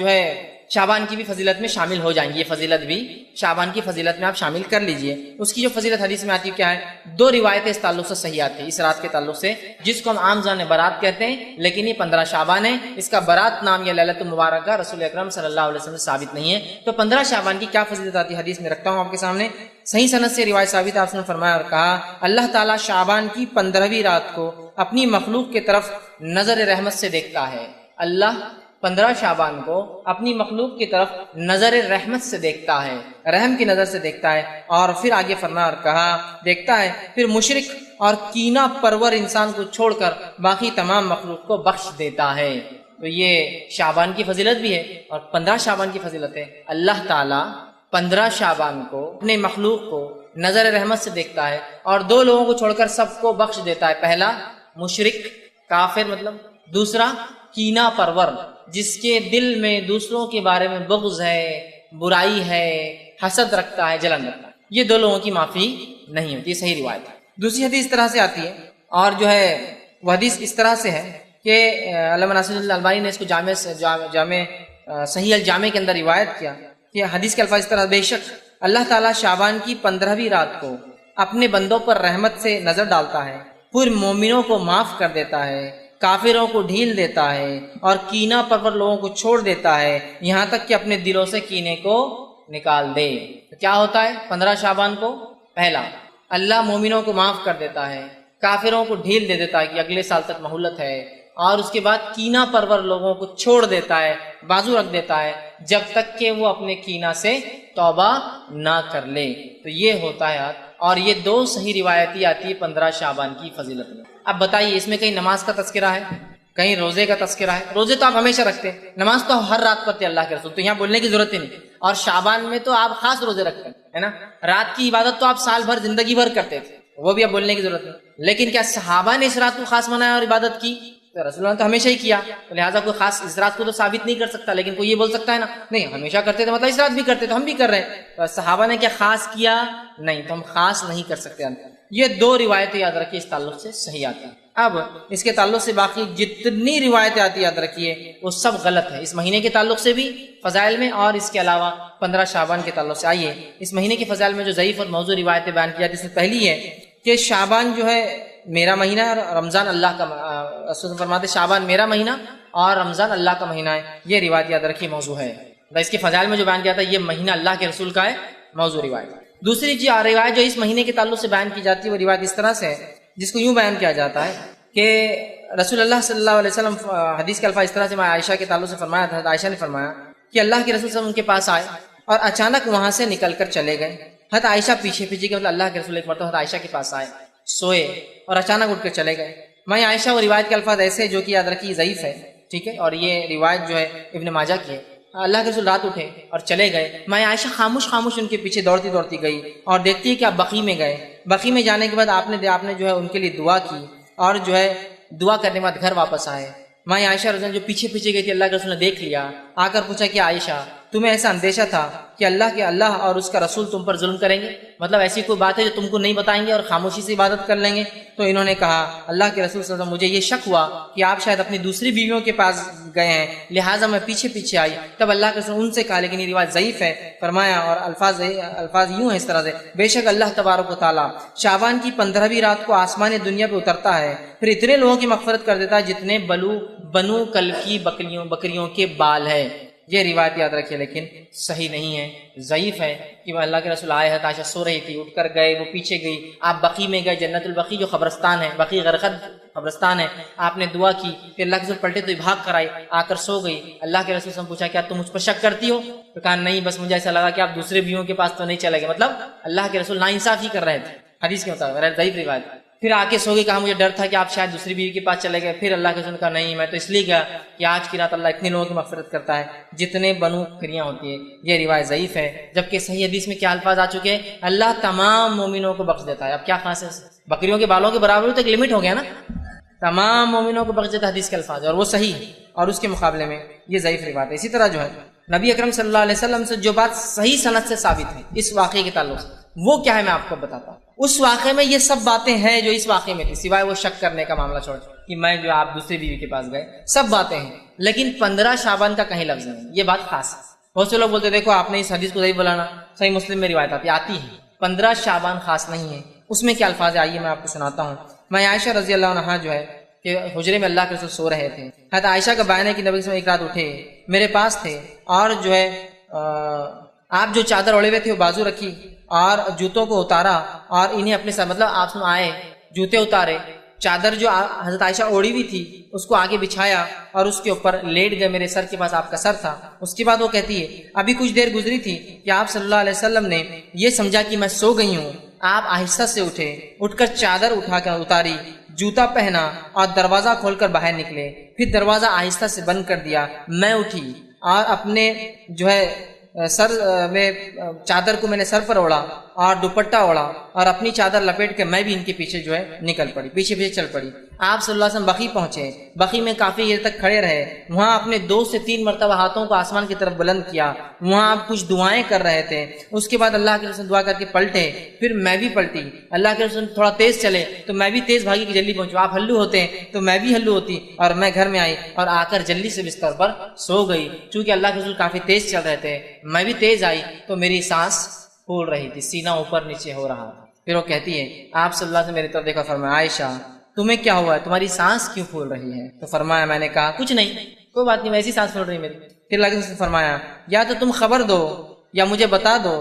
ہے شعبان کی بھی فضیلت میں شامل ہو جائیں گی، یہ فضیلت بھی شعبان کی فضیلت میں آپ شامل کر لیجئے۔ اس کی جو فضیلت حدیث میں آتی ہے کیا ہے، 2 روایتیں اس تعلق سے صحیح آتی ہیں، اس رات کے تعلق سے، جس کو ہم عام زبان میں برات کہتے ہیں، لیکن یہ 15 شعبان ہے، اس کا برات نام یا لیلۃ مبارکہ رسول اکرم صلی اللہ علیہ وسلم سے ثابت نہیں ہے۔ تو 15 شعبان کی کیا فضیلت آتی ہے حدیث میں رکھتا ہوں آپ کے سامنے۔ صحیح سند سے روایت ثابت، آپ نے فرمایا اور کہا، اللہ تعالیٰ شعبان کی 15ویں رات کو اپنی مخلوق کی طرف نظر رحمت سے دیکھتا ہے۔ اللہ 15 شعبان کو اپنی مخلوق کی طرف نظر رحمت سے دیکھتا ہے، رحم کی نظر سے دیکھتا ہے، اور پھر آگے فرمایا اور کہا، دیکھتا ہے پھر مشرک اور کینہ پرور انسان کو چھوڑ کر باقی تمام مخلوق کو بخش دیتا ہے۔ تو یہ شعبان کی فضیلت بھی ہے اور 15 شعبان کی فضیلت ہے۔ اللہ تعالیٰ 15 شعبان کو اپنے مخلوق کو نظر رحمت سے دیکھتا ہے اور 2 لوگوں کو چھوڑ کر سب کو بخش دیتا ہے۔ پہلا مشرک، کافر مطلب، دوسرا کینہ پرور، جس کے دل میں دوسروں کے بارے میں بغض ہے، برائی ہے، حسد رکھتا ہے، جلن رکھتا ہے، یہ 2 لوگوں کی معافی نہیں ہوتی۔ یہ صحیح روایت ہے۔ دوسری حدیث اس طرح سے آتی ہے، اور جو ہے وہ حدیث اس طرح سے ہے کہ علامہ ناصر الالبانی نے اس کو جامع صحیح الجامع کے اندر روایت کیا کہ حدیث کے الفاظ اس طرح، بے شک اللہ تعالیٰ شعبان کی 15ویں رات کو اپنے بندوں پر رحمت سے نظر ڈالتا ہے، پھر مومنوں کو معاف کر دیتا ہے، کافروں کو ڈھیل دیتا ہے، اور کینہ پرور لوگوں کو چھوڑ دیتا ہے، یہاں تک کہ اپنے دلوں سے کینے کو نکال دے۔ تو کیا ہوتا ہے 15 شعبان کو؟ پہلا، اللہ مومنوں کو معاف کر دیتا ہے، کافروں کو ڈھیل دے دیتا ہے کہ اگلے سال تک مہلت ہے، اور اس کے بعد کینہ پرور لوگوں کو چھوڑ دیتا ہے، بازو رکھ دیتا ہے، جب تک کہ وہ اپنے کینہ سے توبہ نہ کر لے۔ تو یہ ہوتا ہے، اور یہ 2 صحیح روایتی آتی ہے 15 شعبان کی فضیلت میں۔ اب بتائیے اس میں کہیں نماز کا تذکرہ ہے، کہیں روزے کا تذکرہ ہے؟ روزے تو آپ ہمیشہ رکھتے ہیں، نماز تو ہر رات پڑھتے ہیں اللہ کے رسول، تو یہاں بولنے کی ضرورت ہی نہیں۔ اور شعبان میں تو آپ خاص روزے رکھتے ہیں، ہے نا، رات کی عبادت تو آپ سال بھر زندگی بھر کرتے تھے، وہ بھی اب بولنے کی ضرورت نہیں۔ لیکن کیا صحابہ نے اس رات کو خاص منایا اور عبادت کی؟ تو رسول اللہ نے تو ہمیشہ ہی کیا، تو لہٰذا کوئی خاص اس رات کو تو ثابت نہیں کر سکتا، لیکن کوئی یہ بول سکتا ہے نا نہیں ہمیشہ کرتے تھے، مطلب اس رات بھی کرتے تو ہم بھی کر رہے ہیں، تو صحابہ نے کیا خاص کیا؟ نہیں، تو ہم خاص نہیں کر سکتے۔ یہ 2 روایتیں یاد رکھیے اس تعلق سے صحیح آتی ہیں۔ اب اس کے تعلق سے باقی جتنی روایتیں آتی یاد رکھیے وہ سب غلط ہے، اس مہینے کے تعلق سے بھی فضائل میں، اور اس کے علاوہ 15 شعبان کے تعلق سے۔ آئیے اس مہینے کے فضائل میں جو ضعیف اور موضوع روایتیں بیان کی جاتی ہیں، اس میں پہلی ہے کہ شعبان جو ہے میرا مہینہ ہے اور رمضان اللہ کا، رسول فرماتے شعبان میرا مہینہ اور رمضان اللہ کا مہینہ ہے، یہ روایت یاد رکھیے موضوع ہے۔ اس کے فضائل میں جو بیان کیا جاتا ہے یہ مہینہ اللہ کے رسول کا ہے، موضوع روایت۔ دوسری روایت جو اس مہینے کے تعلق سے بیان کی جاتی ہے وہ روایت اس طرح سے ہے، جس کو یوں بیان کیا جاتا ہے کہ رسول اللہ صلی اللہ علیہ وسلم، حدیث کے الفاظ اس طرح سے میں عائشہ کے تعلق سے فرمایا تھا، عائشہ نے فرمایا کہ اللہ کے رسول صلی اللہ علیہ وسلم ان کے پاس آئے اور اچانک وہاں سے نکل کر چلے گئے۔ حضرت عائشہ پیچھے پیچھے کے، مطلب اللہ کے رسول ایک مرتبہ حضرت عائشہ کے پاس آئے، سوئے اور اچانک اٹھ کر چلے گئے۔ میں عائشہ وہ روایت کے الفاظ ایسے جو کہ یاد رکھیے ضعیف ہے، ٹھیک ہے، اور یہ روایت جو ہے ابن ماجہ کی ہے۔ اللہ کے رسول رات اٹھے اور چلے گئے، میں عائشہ خاموش خاموش ان کے پیچھے دوڑتی دوڑتی گئی اور دیکھتی ہے کہ آپ بقیع میں گئے۔ بقیع میں جانے کے بعد آپ نے جو ہے ان کے لیے دعا کی، اور جو ہے دعا کرنے کے بعد گھر واپس آئے۔ میں عائشہ رضی اللہ عنہا جو پیچھے پیچھے گئی تھی اللہ کے رسول نے دیکھ لیا، آ کر پوچھا کہ عائشہ تمہیں ایسا اندیشہ تھا کہ اللہ اور اس کا رسول تم پر ظلم کریں گے؟ مطلب ایسی کوئی بات ہے جو تم کو نہیں بتائیں گے اور خاموشی سے عبادت کر لیں گے؟ تو انہوں نے کہا اللہ کے رسول صلی اللہ علیہ وسلم مجھے یہ شک ہوا کہ آپ شاید اپنی دوسری بیویوں کے پاس گئے ہیں، لہٰذا میں پیچھے پیچھے آئی۔ تب اللہ کے رسول ان سے کہا، لیکن یہ روایت ضعیف ہے، فرمایا اور الفاظ یوں ہیں اس طرح سے، بے شک اللہ تبارک و تعالیٰ شعبان کی 15ویں رات کو آسمان دنیا پہ اترتا ہے، پھر اتنے لوگوں کی مغفرت کر دیتا ہے جتنے بنو کل کی بکریوں کے بال ہے۔ یہ روایت یاد رکھیے، لیکن صحیح نہیں ہے، ضعیف ہے، کہ وہ اللہ کے رسول آئے ہیں، عائشہ سو رہی تھی، اٹھ کر گئے، وہ پیچھے گئی، آپ بقی میں گئے، جنت البقی جو قبرستان ہے، بقی غرقد قبرستان ہے، آپ نے دعا کی، پھر اللہ کے رسول پلٹے تو بھاگ کر آئی، آ کر سو گئی۔ اللہ کے رسول سے پوچھا کیا تم مجھ پر شک کرتی ہو؟ تو کہا نہیں، بس مجھے ایسا لگا کہ آپ دوسرے بیویوں کے پاس تو نہیں چلے گئے، مطلب اللہ کے رسول ناانصافی کر رہے تھے حدیث کے مطابق، ضعیف روایت۔ پھر آ کے سو گئی، کہا مجھے ڈر تھا کہ آپ شاید دوسری بیوی کے پاس چلے گئے۔ پھر اللہ کے رسول نے کہا نہیں، میں تو اس لیے گیا کہ آج کی رات اللہ اتنے لوگوں کی مغفرت کرتا ہے جتنے بنو بکریاں ہوتی ہیں۔ یہ روایت ضعیف ہے، جبکہ صحیح حدیث میں کیا الفاظ آ چکے ہیں، اللہ تمام مومنوں کو بخش دیتا ہے۔ اب کیا خاص ہے، بکریوں کے بالوں کے برابر تو ایک لمٹ ہو گیا نا، تمام مومنوں کو بخش دیتا حدیث کے الفاظ، اور وہ صحیح، اور اس کے مقابلے میں یہ ضعیف روایت ہے۔ اسی طرح جو ہے نبی اکرم صلی اللہ علیہ وسلم سے جو بات صحیح سند سے ثابت ہے اس واقعے کے تعلق سے، وہ کیا ہے میں آپ کو بتاتا ہوں۔ اس واقعے میں یہ سب باتیں ہیں جو اس واقعے میں تھی، سوائے وہ شک کرنے کا معاملہ چھوڑ کہ میں جو آپ دوسری بیوی کے پاس گئے، سب باتیں ہیں، لیکن 15 شعبان کا کہیں لفظ نہیں، یہ بات خاص ہے۔ بہت سے لوگ بولتے دیکھو آپ نے اس حدیث کو ضعیف بلانا، صحیح مسلم میں روایت آتی ہے، 15 شعبان خاص نہیں ہے، اس میں کیا الفاظ ہے آئیے میں آپ کو سناتا ہوں۔ میں عائشہ رضی اللہ عنہا جو ہے کہ حجرے میں اللہ کے رسول سو رہے تھے، حضرت عائشہ کا بیان ہے کہ نبی صلی اللہ علیہ وسلم ایک رات اٹھے، میرے پاس تھے، اور جو ہے آپ جو چادر اوڑے ہوئے تھے وہ بازو رکھی اور جوتوں کو اتارا اور انہیں اپنے ساتھ، مطلب آپ آئے، جوتے اتارے، چادر جو حضرت عائشہ اوڑی ہوئی تھی اس کو آگے بچھایا اور اس کے اوپر لیٹ گئے، میرے سر کے پاس آپ کا سر تھا۔ اس کے بعد وہ کہتی ہے ابھی کچھ دیر گزری تھی کہ آپ صلی اللہ علیہ وسلم نے یہ سمجھا کہ میں سو گئی ہوں، آپ آہستہ سے اٹھے، اٹھ کر چادر اٹھا کر اتاری، جوتا پہنا اور دروازہ کھول کر باہر نکلے، پھر دروازہ آہستہ سے بند کر دیا۔ میں اٹھی اور اپنے جو ہے سر میں چادر کو میں نے سر پر اوڑا اور دوپٹہ اوڑا اور اپنی چادر لپیٹ کے میں بھی ان کے پیچھے جو ہے نکل پڑی، پیچھے چل پڑی۔ آپ صلی اللہ علیہ وسلم بقی پہنچے، بقی میں کافی دیر تک کھڑے رہے، وہاں اپنے 2 سے 3 مرتبہ ہاتھوں کو آسمان کی طرف بلند کیا، وہاں آپ کچھ دعائیں کر رہے تھے۔ اس کے بعد اللہ کے رسول دعا کر کے پلٹے، پھر میں بھی پلٹی، اللہ کے رسول تھوڑا تیز چلے تو میں بھی تیز بھاگی کہ جلدی پہنچو، آپ ہلو ہوتے تو میں بھی ہلو ہوتی، اور میں گھر میں آئی اور آ کر جلدی سے بستر پر سو گئی۔ چونکہ اللہ کے رسول کافی تیز چل رہے تھے، میں بھی تیز آئی تو میری سانس پھول رہی تھی، سینہ اوپر نیچے ہو رہا تھا۔ پھر وہ کہتی ہے آپ صلی اللہ علیہ وسلم میری طرف دیکھا، فرمایا عائشہ تمہیں کیا ہوا ہے، تمہاری سانس کیوں پھول رہی ہے؟ تو فرمایا میں نے کہا کچھ نہیں، کوئی بات نہیں، ویسی سانس پھول رہی میری۔ پھر اللہ نے فرمایا یا تو تم خبر دو یا مجھے بتا دو،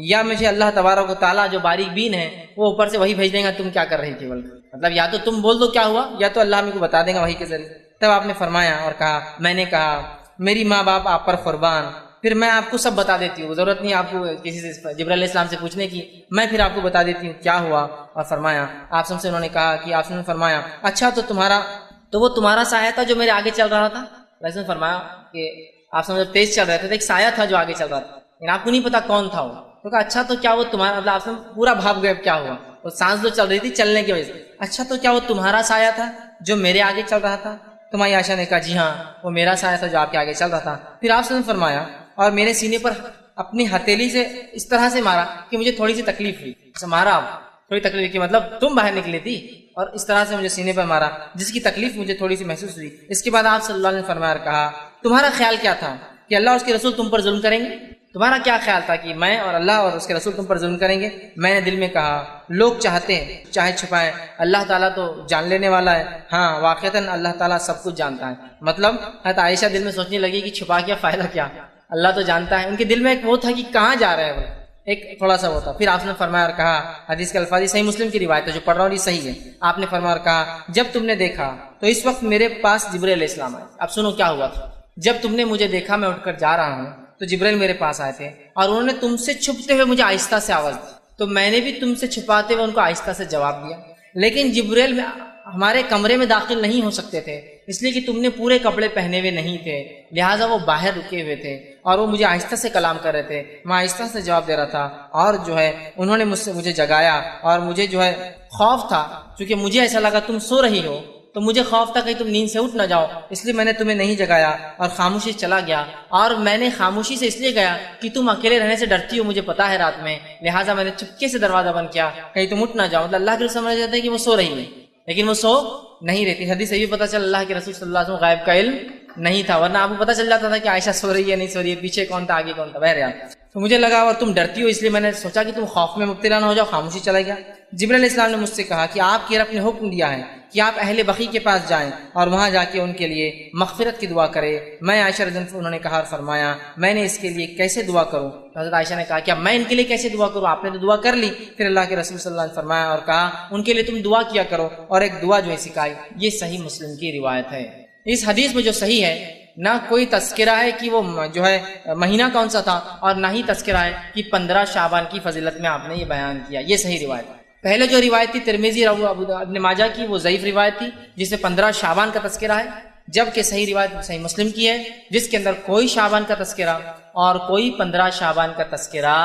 یا مجھے اللہ تبارک و تعالیٰ جو باریک بین ہے وہ اوپر سے وہی بھیج دیں گا تم کیا کر رہی تھی، مطلب یا تو تم بول دو کیا ہوا یا تو اللہ ہم کو بتا دے گا وہی کے ذریعے۔ تب آپ نے فرمایا اور کہا، میں نے کہا میری ماں باپ آپ پر قربان، پھر میں آپ کو سب بتا دیتی ہوں، ضرورت نہیں آپ کو کسی سے جبرائیل علیہ السلام سے پوچھنے کی، میں پھر آپ کو بتا دیتی ہوں کیا ہوا۔ اور فرمایا آپ سے انہوں نے کہا کہ آپ نے فرمایا اچھا تو وہ تمہارا سایہ تھا جو میرے آگے چل رہا تھا؟ نے فرمایا کہ آپ سے جب تیز چل رہے تھے تو ایک سایہ تھا جو آگے چل رہا تھا، لیکن آپ کو نہیں پتا کون تھا وہ۔ تو کہا اچھا تو کیا وہ تمہارا، مطلب آپ سے پورا بھاگ گئے کیا ہوا، وہ سانس جو چل رہی تھی چلنے کی وجہ سے، اچھا تو کیا وہ تمہارا سایہ تھا جو میرے آگے چل رہا تھا؟ تمہاری عائشہ نے کہا جی ہاں وہ میرا سایہ تھا جو آپ کے آگے چل رہا تھا۔ پھر آپ نے فرمایا اور میرے سینے پر اپنی ہتھیلی سے اس طرح سے مارا کہ مجھے تھوڑی سی تکلیف ہوئی، مارا تھوڑی تکلیف کی مطلب تم باہر نکلی تھی، اور اس طرح سے مجھے سینے پر مارا جس کی تکلیف مجھے تھوڑی سی محسوس ہوئی۔ اس کے بعد آپ صلی اللہ علیہ وسلم نے فرمایا اور کہا تمہارا خیال کیا تھا کہ اللہ اور اس کے رسول تم پر ظلم کریں گے؟ تمہارا کیا خیال تھا کہ میں اور اللہ اور اس کے رسول تم پر ظلم کریں گے؟ میں نے دل میں کہا لوگ چاہتے ہیں چاہے چھپائیں، اللہ تعالیٰ تو جان لینے والا ہے، ہاں واقعتاً اللہ تعالیٰ سب کچھ جانتا ہے۔ مطلب حضرت عائشہ دل میں سوچنے لگی کہ چھپا کیا فائدہ کیا، اللہ تو جانتا ہے۔ ان کے دل میں ایک وہ تھا کہ کہاں جا رہے ہیں وہ، ایک تھوڑا سا وہ تھا۔ پھر آپ نے فرمایا اور کہا، حدیث کے الفاظ صحیح مسلم کی روایت ہے جو پڑھ رہا ہوں یہ صحیح ہے، آپ نے فرمایا اور کہا جب تم نے دیکھا تو اس وقت میرے پاس جبرائیل علیہ السلام آئے۔ اب سنو کیا ہوا تھا، جب تم نے مجھے دیکھا میں اٹھ کر جا رہا ہوں تو جبرائیل میرے پاس آئے تھے اور انہوں نے تم سے چھپتے ہوئے مجھے آہستہ سے آواز دی، تو میں نے بھی تم سے چھپاتے ہوئے ان کو آہستہ سے جواب دیا، لیکن جبرائیل ہمارے کمرے میں داخل نہیں ہو سکتے تھے اس لیے کہ تم نے پورے کپڑے پہنے ہوئے نہیں تھے، لہٰذا وہ باہر رکے ہوئے تھے اور وہ مجھے آہستہ سے کلام کر رہے تھے، میں آہستہ سے جواب دے رہا تھا، اور جو ہے انہوں نے مجھے جگایا اور مجھے جو ہے خوف تھا، چونکہ مجھے ایسا لگا تم سو رہی ہو تو مجھے خوف تھا کہ تم نیند سے اٹھ نہ جاؤ، اس لیے میں نے تمہیں نہیں جگایا اور خاموشی چلا گیا، اور میں نے خاموشی سے اس لیے گیا کہ تم اکیلے رہنے سے ڈرتی ہو، مجھے پتا ہے رات میں، لہٰذا میں نے چپکے سے دروازہ بند کیا کہیں تم اٹھ نہ جاؤ۔ مطلب اللہ کے رسول سمجھ جاتے ہیں کہ وہ سو رہی ہے، لیکن وہ سو نہیں رہتی۔ حدیث سے یہ پتہ چلا اللہ کے رسول صلی اللہ علیہ وسلم غائب کا علم نہیں تھا، ورنہ آپ کو پتہ چل جاتا تھا کہ عائشہ سو رہی ہے نہیں سو رہی ہے، پیچھے کون تھا آگے کون تھا۔ بہرحال تو مجھے لگا اور تم ڈرتی ہو، اس لیے میں نے سوچا کہ تم خوف میں مبتلا نہ ہو جاؤ، خاموشی چلا گیا۔ جبرائیل علیہ السلام نے مجھ سے کہا کہ آپ کے رب نے حکم دیا ہے کہ آپ اہل بقیع کے پاس جائیں اور وہاں جا کے ان کے لیے مغفرت کی دعا کریں۔ میں عائشہ رضی اللہ عنہا، انہوں نے کہا اور فرمایا میں نے اس کے لیے کیسے دعا کروں؟ حضرت عائشہ نے کہا کیا میں ان کے لیے کیسے دعا کروں؟ آپ نے تو دعا کر لی۔ پھر اللہ کے رسول صلی اللہ علیہ وسلم نے فرمایا اور کہا ان کے لیے تم دعا کیا کرو، اور ایک دعا جو ہے سکھائی۔ یہ صحیح مسلم کی روایت ہے۔ اس حدیث میں جو صحیح ہے، نہ کوئی تذکرہ ہے کہ وہ جو ہے مہینہ کون سا تھا، اور نہ ہی تذکرہ ہے کہ 15 شعبان کی فضیلت میں آپ نے یہ بیان کیا۔ یہ صحیح روایت ہے۔ پہلے جو روایت تھی ترمذی ابن ماجہ کی، وہ ضعیف روایت تھی جس میں 15 شعبان کا تذکرہ ہے، جبکہ صحیح روایت صحیح مسلم کی ہے جس کے اندر کوئی شعبان کا تذکرہ اور کوئی 15 شعبان کا تذکرہ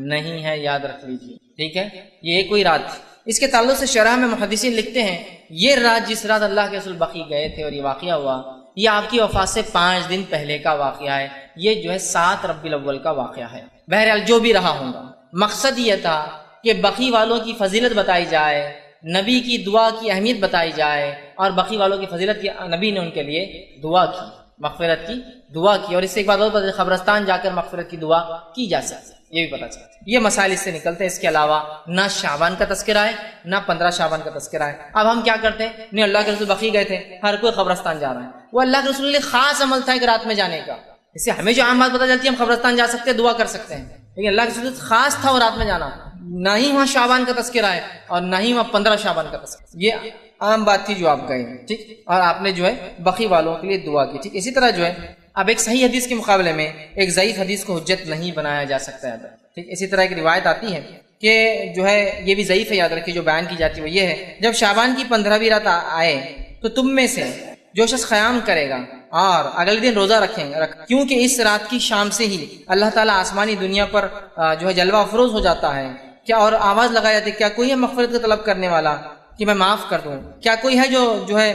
نہیں ہے، یاد رکھ لیجیے، ٹھیک ہے۔ یہ کوئی رات تھی۔ اس کے تعلق سے شرح میں محدثین لکھتے ہیں یہ رات جس رات اللہ کے رسول بقیع گئے تھے اور یہ واقعہ ہوا، یہ آپ کی وفات سے 5 دن پہلے کا واقعہ ہے۔ یہ جو ہے 7 ربیع الاول کا واقعہ ہے۔ بہرحال جو بھی رہا ہوگا، مقصد یہ تھا کہ بقیع والوں کی فضیلت بتائی جائے، نبی کی دعا کی اہمیت بتائی جائے، اور بقیع والوں کی فضیلت کی نبی نے ان کے لیے دعا کی، مغفرت کی دعا کی، اور اس سے ایک بات اور پتہ قبرستان جا کر مغفرت کی دعا کی جا سکتی ہے، یہ بھی پتہ چلتا ہے۔ یہ مسائل اس سے نکلتے ہیں۔ اس کے علاوہ نہ شعبان کا تذکرہ ہے نہ 15 شعبان کا تذکرہ ہے۔ اب ہم کیا کرتے ہیں؟ نہیں، اللہ کے رسول بقیع گئے تھے، ہر کوئی قبرستان جا رہا ہے۔ وہ اللہ کے رسول کے خاص عمل تھا ایک رات میں جانے کا، اس سے ہمیں جو عام بات پتہ چلتی ہے ہم قبرستان جا سکتے ہیں، دعا کر سکتے ہیں، لیکن اللہ کے رسول خاص تھا وہ رات میں جانا۔ نہ ہی وہاں شعبان کا تذکرہ ہے اور نہ ہی وہاں 15 شعبان کا تذکرہ۔ یہ عام بات تھی جو آپ گئے، ٹھیک، اور آپ نے جو ہے بقیع والوں کے لیے دعا کی، ٹھیک۔ اسی طرح جو ہے اب ایک صحیح حدیث کے مقابلے میں ایک ضعیف حدیث کو حجت نہیں بنایا جا سکتا ہے، ٹھیک۔ اسی طرح ایک روایت آتی ہے کہ جو ہے یہ بھی ضعیف ہے، یاد رکھیے، جو بیان کی جاتی ہے وہ یہ ہے جب شعبان کی 15ویں رات آئے تو تم میں سے جو شخص قیام کرے گا اور اگلے دن روزہ رکھیں کیونکہ اس رات کی شام سے ہی اللہ تعالیٰ آسمانی دنیا پر جو ہے جلوہ افروز ہو جاتا ہے، کیا اور آواز لگائی جاتی ہے کیا کوئی ہے مغفرت کا طلب کرنے والا کہ میں معاف کر دوں؟ کیا کوئی ہے جو ہے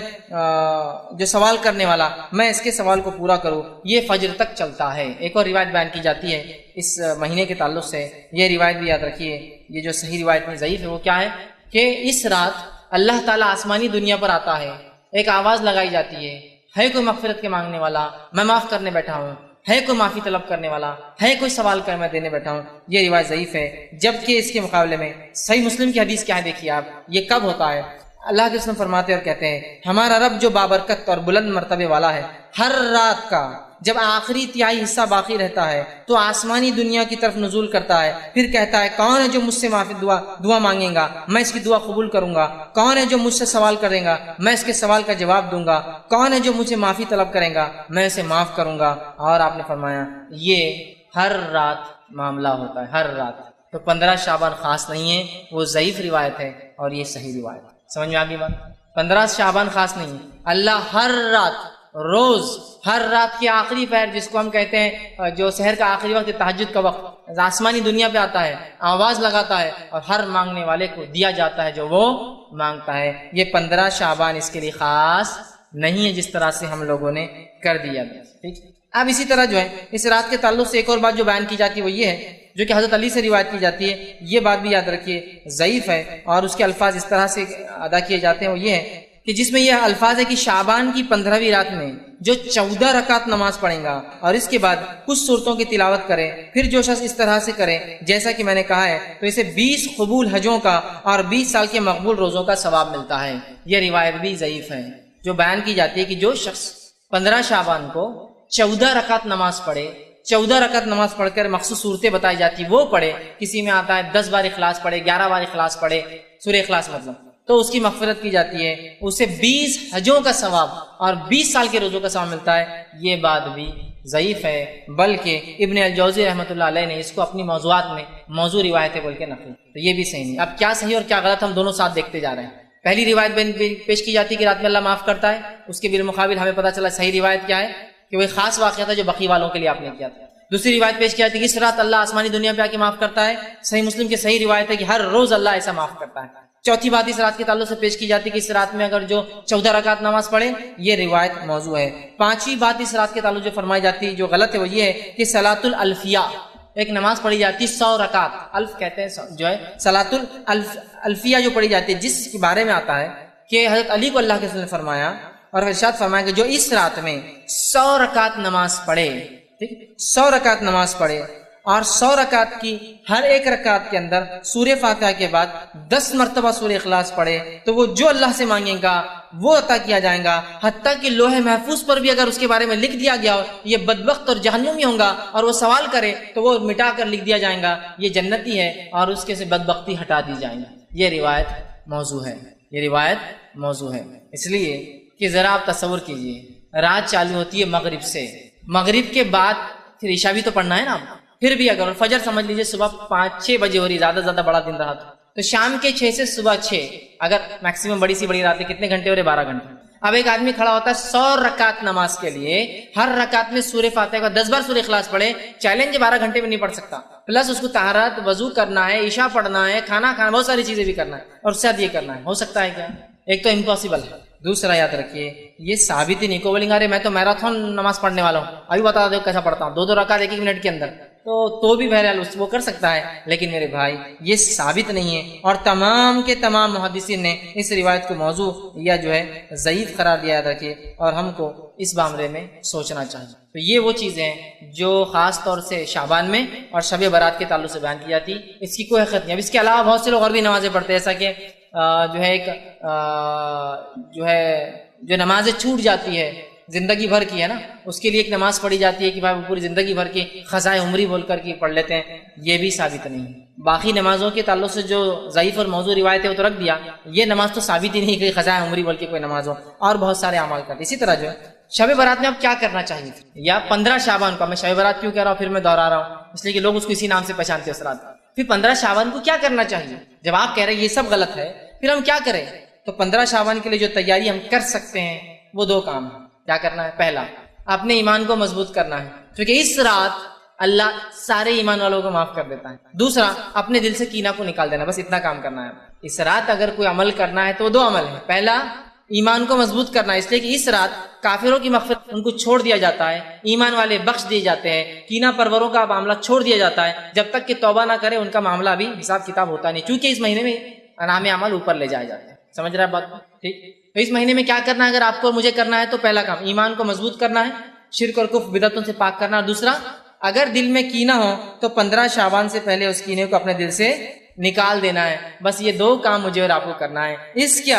جو سوال کرنے والا میں اس کے سوال کو پورا کروں؟ یہ فجر تک چلتا ہے۔ ایک اور روایت بیان کی جاتی ہے اس مہینے کے تعلق سے، یہ روایت بھی یاد رکھیے، یہ جو صحیح روایت میں ضعیف ہے وہ کیا ہے کہ اس رات اللہ تعالیٰ آسمانی دنیا پر آتا ہے، ایک آواز لگائی جاتی ہے کوئی مغفرت کے مانگنے والا، میں معاف کرنے بیٹھا ہوں، ہے کوئی معافی طلب کرنے والا، ہے کوئی سوال کر میں دینے بیٹھا ہوں۔ یہ روایت ضعیف ہے، جبکہ اس کے مقابلے میں صحیح مسلم کی حدیث کیا ہے دیکھیے آپ، یہ کب ہوتا ہے؟ اللہ کے رسول فرماتے اور کہتے ہیں ہمارا رب جو بابرکت اور بلند مرتبے والا ہے، ہر رات کا جب آخری تہائی حصہ باقی رہتا ہے تو آسمانی دنیا کی طرف نزول کرتا ہے، پھر کہتا ہے کون ہے جو مجھ سے معافی دعا مانگے گا، میں اس کی دعا قبول کروں گا، کون ہے جو مجھ سے سوال کرے گا، میں اس کے سوال کا جواب دوں گا، کون ہے جو مجھ سے معافی طلب کرے گا، میں اسے معاف کروں گا۔ اور آپ نے فرمایا یہ ہر رات معاملہ ہوتا ہے، ہر رات۔ تو 15 شعبان خاص نہیں ہے، وہ ضعیف روایت ہے اور یہ صحیح روایت ہے۔ سمجھ میں آ گئی بات؟ 15 شعبان خاص نہیں ہے، اللہ ہر رات، روز، ہر رات کی آخری پہر جس کو ہم کہتے ہیں جو سحر کا آخری وقت، تہجد کا وقت، آسمانی دنیا پہ آتا ہے، آواز لگاتا ہے اور ہر مانگنے والے کو دیا جاتا ہے جو وہ مانگتا ہے۔ یہ 15 شعبان اس کے لیے خاص نہیں ہے جس طرح سے ہم لوگوں نے کر دیا، ٹھیک۔ اب اسی طرح جو ہے اس رات کے تعلق سے ایک اور بات جو بیان کی جاتی ہے وہ یہ ہے، جو کہ حضرت علی سے روایت کی جاتی ہے، یہ بات بھی یاد رکھیے ضعیف ہے اور اس کے الفاظ اس طرح سے ادا کیے جاتے ہیں وہ یہ ہے کہ جس میں یہ الفاظ ہے کہ شعبان کی 15ویں رات میں جو 14 رکعت نماز پڑھیں گا اور اس کے بعد کچھ صورتوں کی تلاوت کرے، پھر جو شخص اس طرح سے کرے جیسا کہ میں نے کہا ہے تو اسے 20 قبول حجوں کا اور 20 سال کے مقبول روزوں کا ثواب ملتا ہے۔ یہ روایت بھی ضعیف ہے جو بیان کی جاتی ہے کہ جو شخص 15 شعبان کو 14 رکعت نماز پڑھے، 14 رکعت نماز پڑھ کر مخصوص صورتیں بتائی جاتی وہ پڑھے، کسی میں آتا ہے 10 بار اخلاص پڑھے، 11 بار اخلاص پڑھے، سورہ اخلاص مطلب، تو اس کی مغفرت کی جاتی ہے، اسے 20 حجوں کا ثواب اور 20 سال کے روزوں کا ثواب ملتا ہے۔ یہ بات بھی ضعیف ہے، بلکہ ابن الجوزی رحمۃ اللہ علیہ نے اس کو اپنی موضوعات میں موضوع روایتیں بول کے نقل، تو یہ بھی صحیح نہیں۔ اب کیا صحیح اور کیا غلط ہم دونوں ساتھ دیکھتے جا رہے ہیں۔ پہلی روایت پیش کی جاتی ہے کہ رات میں اللہ معاف کرتا ہے، اس کے بالمقابل ہمیں پتہ چلا صحیح روایت کیا ہے کہ وہ ایک خاص واقعہ تھا جو بقیع والوں کے لیے آپ نے کیا تھا۔ دوسری روایت پیش کی جاتی ہے کہ اس رات اللہ آسمانی دنیا پہ آ کے معاف کرتا ہے، صحیح مسلم کی صحیح روایت ہے کہ ہر روز اللہ ایسا معاف کرتا ہے۔ چوتھی بات اس رات کے تعلق سے پیش کی جاتی ہے کہ اس رات میں اگر جو 14 رکعت نماز پڑھے، یہ روایت موضوع ہے۔ پانچویں بات اس رات کے تعلق جو فرمائی جاتی ہے جو غلط ہے وہ یہ ہے کہ صلاۃ الالفیہ، ایک نماز پڑھی جاتی ہے 100 رکعت، الف کہتے ہیں جو ہے صلاۃ الالفیہ جو پڑھی جاتی ہے، جس کے بارے میں آتا ہے کہ حضرت علی کو اللہ کے رسول نے فرمایا اور ارشاد فرمایا کہ جو اس رات میں 100 رکعت نماز پڑھے، ٹھیک، 100 رکعت نماز پڑھے اور 100 رکعت کی ہر ایک رکعت کے اندر سورہ فاتحہ کے بعد 10 مرتبہ سورہ اخلاص پڑھے تو وہ جو اللہ سے مانگے گا وہ عطا کیا جائے گا، حتیٰ کہ لوح محفوظ پر بھی اگر اس کے بارے میں لکھ دیا گیا ہو یہ بدبخت اور جہنمی ہوں گا اور وہ سوال کرے تو وہ مٹا کر لکھ دیا جائے گا یہ جنتی ہے اور اس کے سے بدبختی ہٹا دی جائے گی۔ یہ روایت موضوع ہے، یہ روایت موضوع ہے۔ اس لیے کہ ذرا آپ تصور کیجئے رات چالو ہوتی ہے مغرب سے، مغرب کے بعد پھر عشاء بھی تو پڑھنا ہے نا، پھر بھی اگر فجر سمجھ لیجئے صبح 5-6 بجے ہو رہی، زیادہ سے زیادہ بڑا دن رہا تو شام کے 6 سے صبح 6، اگر میکسیمم بڑی سی بڑی راتیں کتنے گھنٹے ہو رہے؟ 12 گھنٹے۔ اب ایک آدمی کھڑا ہوتا ہے 100 رکعت نماز کے لیے، ہر رکعت میں سورہ فاتحہ کا 10 بار سورہ اخلاص پڑھے، چیلنج 12 گھنٹے میں نہیں پڑھ سکتا، پلس اس کو طہارت، وضو کرنا ہے، عشاء پڑھنا ہے، کھانا کھانا، بہت ساری چیزیں بھی کرنا ہے اور ساتھ یہ کرنا ہے، ہو سکتا ہے کیا؟ ایک تو امپاسبل ہے، دوسرا یاد رکھیے یہ ثابت ہی نہیں، کو بولیں گے ارے میں تو میراتھن نماز پڑھنے والا ہوں، ابھی بتا دو کیسا پڑھتا ہوں، 2 رکعت 1 منٹ کے اندر، تو بھی بہرحال وہ کر سکتا ہے، لیکن میرے بھائی یہ ثابت نہیں ہے اور تمام کے تمام محدثین نے اس روایت کو موضوع یا جو ہے ضعیف قرار دیا، یاد رکھیے، اور ہم کو اس معاملے میں سوچنا چاہیے۔ تو یہ وہ چیزیں ہیں جو خاص طور سے شعبان میں اور شب برات کے تعلق سے بیان کی جاتی، اس کی کوئی حقیقت نہیں۔ اب اس کے علاوہ بہت سے لوگ اور بھی نمازیں پڑھتے ہیں، ایسا کہ جو ہے ایک جو نمازیں چھوٹ جاتی ہے زندگی بھر کی ہے نا، اس کے لیے ایک نماز پڑھی جاتی ہے کہ بھائی وہ پوری زندگی بھر کی خزائے عمری بول کر کے پڑھ لیتے ہیں، یہ بھی ثابت نہیں ہے۔ باقی نمازوں کے تعلق سے جو ضعیف اور موضوع روایت ہے وہ تو رکھ دیا، یہ نماز تو ثابت ہی نہیں کہ خزائے عمری بول کے کوئی نماز ہو، اور بہت سارے اعمال کرتے۔ اسی طرح جو ہے شب برات میں اب کیا کرنا چاہیے، یا 15 شعبان کو، میں شب برات کیوں کہہ رہا ہوں پھر میں دوہرا رہا ہوں اس لیے کہ لوگ اس کو اسی نام سے پہچانتے ہیں اس رات، پھر 15 شعبان کو کیا کرنا چاہیے؟ جب آپ کہہ رہے ہیں یہ سب غلط ہے پھر ہم کیا کریں؟ تو 15 شعبان کے لیے جو تیاری ہم کر سکتے ہیں وہ 2 کام ہیں۔ کیا کرنا ہے؟ پہلا، اپنے ایمان کو مضبوط کرنا ہے کیونکہ اس رات اللہ سارے ایمان والوں کو معاف کر دیتا ہے۔ دوسرا، اپنے دل سے کینہ کو نکال دینا، بس اتنا کام کرنا ہے۔ اس رات اگر کوئی عمل کرنا ہے تو 2 عمل ہیں۔ پہلا، ایمان کو مضبوط کرنا ہے، اس لیے کہ اس رات کافروں کی مغفرت ان کو چھوڑ دیا جاتا ہے، ایمان والے بخش دیے جاتے ہیں، کینہ پروروں کا معاملہ چھوڑ دیا جاتا ہے، جب تک کہ توبہ نہ کرے ان کا معاملہ بھی حساب کتاب ہوتا نہیں، چونکہ اس مہینے میں انعام اعمال اوپر لے جائے جاتے ہیں۔ سمجھ رہا ہے بات؟ ٹھیک۔ تو اس مہینے میں کیا کرنا ہے اگر آپ کو اور مجھے کرنا ہے تو پہلا کام ایمان کو مضبوط کرنا ہے، شرک اور کفر بدعتوں سے پاک کرنا، اور دوسرا اگر دل میں کینہ ہو تو 15 شعبان سے پہلے اس کینے کو اپنے دل سے نکال دینا ہے۔ بس یہ 2 کام مجھے اور آپ کو کرنا ہے، اس کے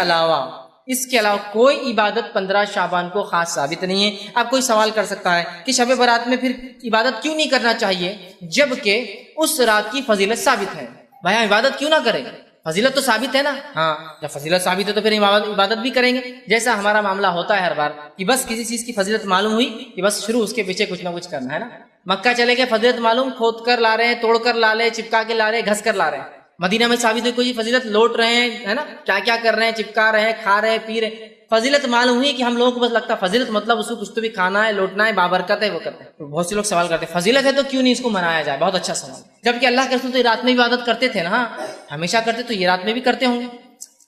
علاوہ کوئی عبادت 15 شعبان کو خاص ثابت نہیں ہے۔ اب کوئی سوال کر سکتا ہے کہ شب برات میں پھر عبادت کیوں نہیں کرنا چاہیے جبکہ اس رات کی فضیلت ثابت ہے؟ بھائی عبادت کیوں نہ کریں؟ فضیلت تو ثابت ہے نا۔ ہاں، جب فضیلت ثابت ہے تو پھر عبادت بھی کریں گے، جیسا ہمارا معاملہ ہوتا ہے ہر بار کہ بس کسی چیز کی فضیلت معلوم ہوئی کہ بس شروع اس کے پیچھے کچھ نہ کچھ کرنا ہے نا۔ مکہ چلے گئے، فضیلت معلوم، کھود کر لا رہے ہیں، توڑ کر لا رہے ہیں، چپکا کے لا رہے ہیں، گھس کر لا رہے ہیں۔ مدینہ میں ثابت ہوئی کوئی فضیلت، لوٹ رہے ہیں ہے نا، کیا کیا کر رہے ہیں، چپکا رہے ہیں، کھا رہے ہیں، پی رہے ہیں، فضیلت معلوم ہوئی کہ ہم لوگوں کو بس لگتا ہے فضیلت مطلب اس کو کچھ تو بھی کھانا ہے، لوٹنا ہے، بابرکت ہے، وہ کرتے ہیں۔ بہت سے لوگ سوال کرتے ہیں فضیلت ہے تو کیوں نہیں اس کو منایا جائے؟ بہت اچھا سوال، جبکہ اللہ کے رسول تو رات میں بھی عبادت کرتے تھے نا، ہمیشہ کرتے، تو یہ رات میں بھی کرتے ہوں گے۔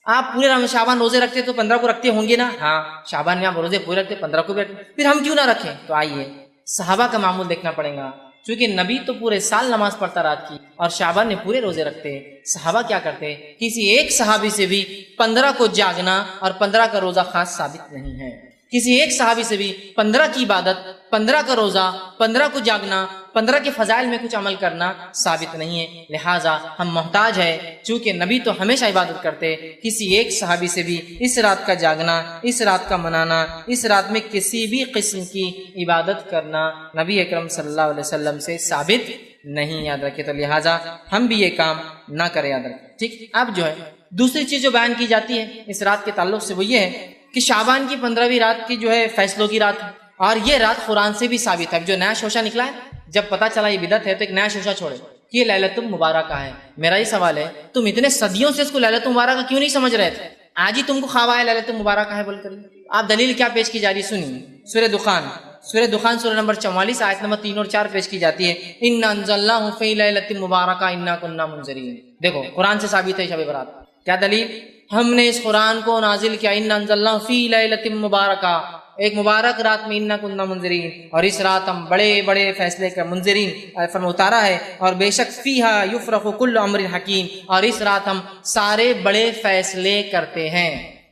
آپ پورے شعبان روزے رکھتے تو 15 کو رکھتے ہوں گے نا؟ ہاں، شعبان میں آپ روزے پورے رکھتے، 15 کو بھی رکھتے، پھر ہم کیوں نہ رکھیں؟ تو آئیے صحابہ کا معمول دیکھنا پڑے گا، چونکہ نبی تو پورے سال نماز پڑھتا رات کی اور شعبان میں پورے روزے رکھتے، صحابہ کیا کرتے؟ کسی ایک صحابی سے بھی 15 کو جاگنا اور 15 کا روزہ خاص ثابت نہیں ہے، کسی ایک صحابی سے بھی 15 کی عبادت، 15 کا روزہ، 15 کو جاگنا، 15 کے فضائل میں کچھ عمل کرنا ثابت نہیں ہے۔ لہٰذا ہم محتاج ہے، چونکہ نبی تو ہمیشہ عبادت کرتے، کسی ایک صحابی سے بھی اس رات کا جاگنا، اس رات کا منانا، اس رات میں کسی بھی قسم کی عبادت کرنا نبی اکرم صلی اللہ علیہ وسلم سے ثابت نہیں، یاد رکھے۔ تو لہٰذا ہم بھی یہ کام نہ کریں، یاد رکھیں، ٹھیک۔ اب جو ہے دوسری چیز جو بیان کی جاتی ہے اس رات کے تعلق سے وہ یہ ہے کہ شعبان کی 15ویں رات کی جو ہے فیصلوں کی رات ہے، اور یہ رات قرآن سے بھی ثابت ہے۔ جو نیا شوشہ نکلا ہے، جب پتا چلا یہ بدعت ہے تو ایک نیا شوشہ چھوڑے کہ یہ لیلۃ المبارکہ ہے۔ میرا یہ سوال ہے، تم اتنے صدیوں سے اس کو لیلۃ المبارکہ کیوں نہیں سمجھ رہے تھے؟ آج ہی تم کو خواب آیا لیلۃ المبارکہ ہے بول کر؟ آپ دلیل کیا پیش کی جا رہی سنیے، سورہ دخان سورہ نمبر 44 آیت نمبر 3 اور 4 پیش کی جاتی ہے، انا انزلناہ فی لیلۃ مبارکہ انا کنا منذرین۔ دیکھو قرآن سے ثابت ہے شب برات، کیا دلیل؟ ہم نے اس قرآن کو نازل کیا انا انزلناہ فی لیلۃ مبارکہ، ایک مبارک رات میں، انا کنا منذرین، اور اس رات ہم بڑے بڑے فیصلے کا منذرین فرما اتارا ہے، اور بے شک فیہا یفرق کل امر حکیم، اور اس رات ہم سارے بڑے فیصلے کرتے ہیں۔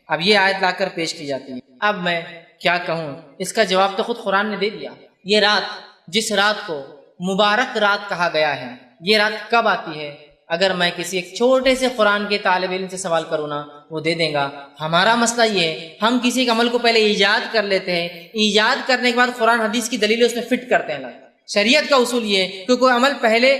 اب یہ آیت لا کر پیش کی جاتی ہے۔ اب میں کیا کہوں، اس کا جواب تو خود قرآن نے دے دیا۔ یہ رات، جس رات کو مبارک رات کہا گیا ہے، یہ رات کب آتی ہے؟ اگر میں کسی ایک چھوٹے سے قرآن کے طالب علم سے سوال کروں نا، وہ دے دیں گا۔ ہمارا مسئلہ یہ ہے، ہم کسی ایک عمل کو پہلے ایجاد کر لیتے ہیں، ایجاد کرنے کے بعد قرآن حدیث کی دلیلیں اس میں فٹ کرتے ہیں۔ شریعت کا اصول یہ ہے کہ کوئی عمل پہلے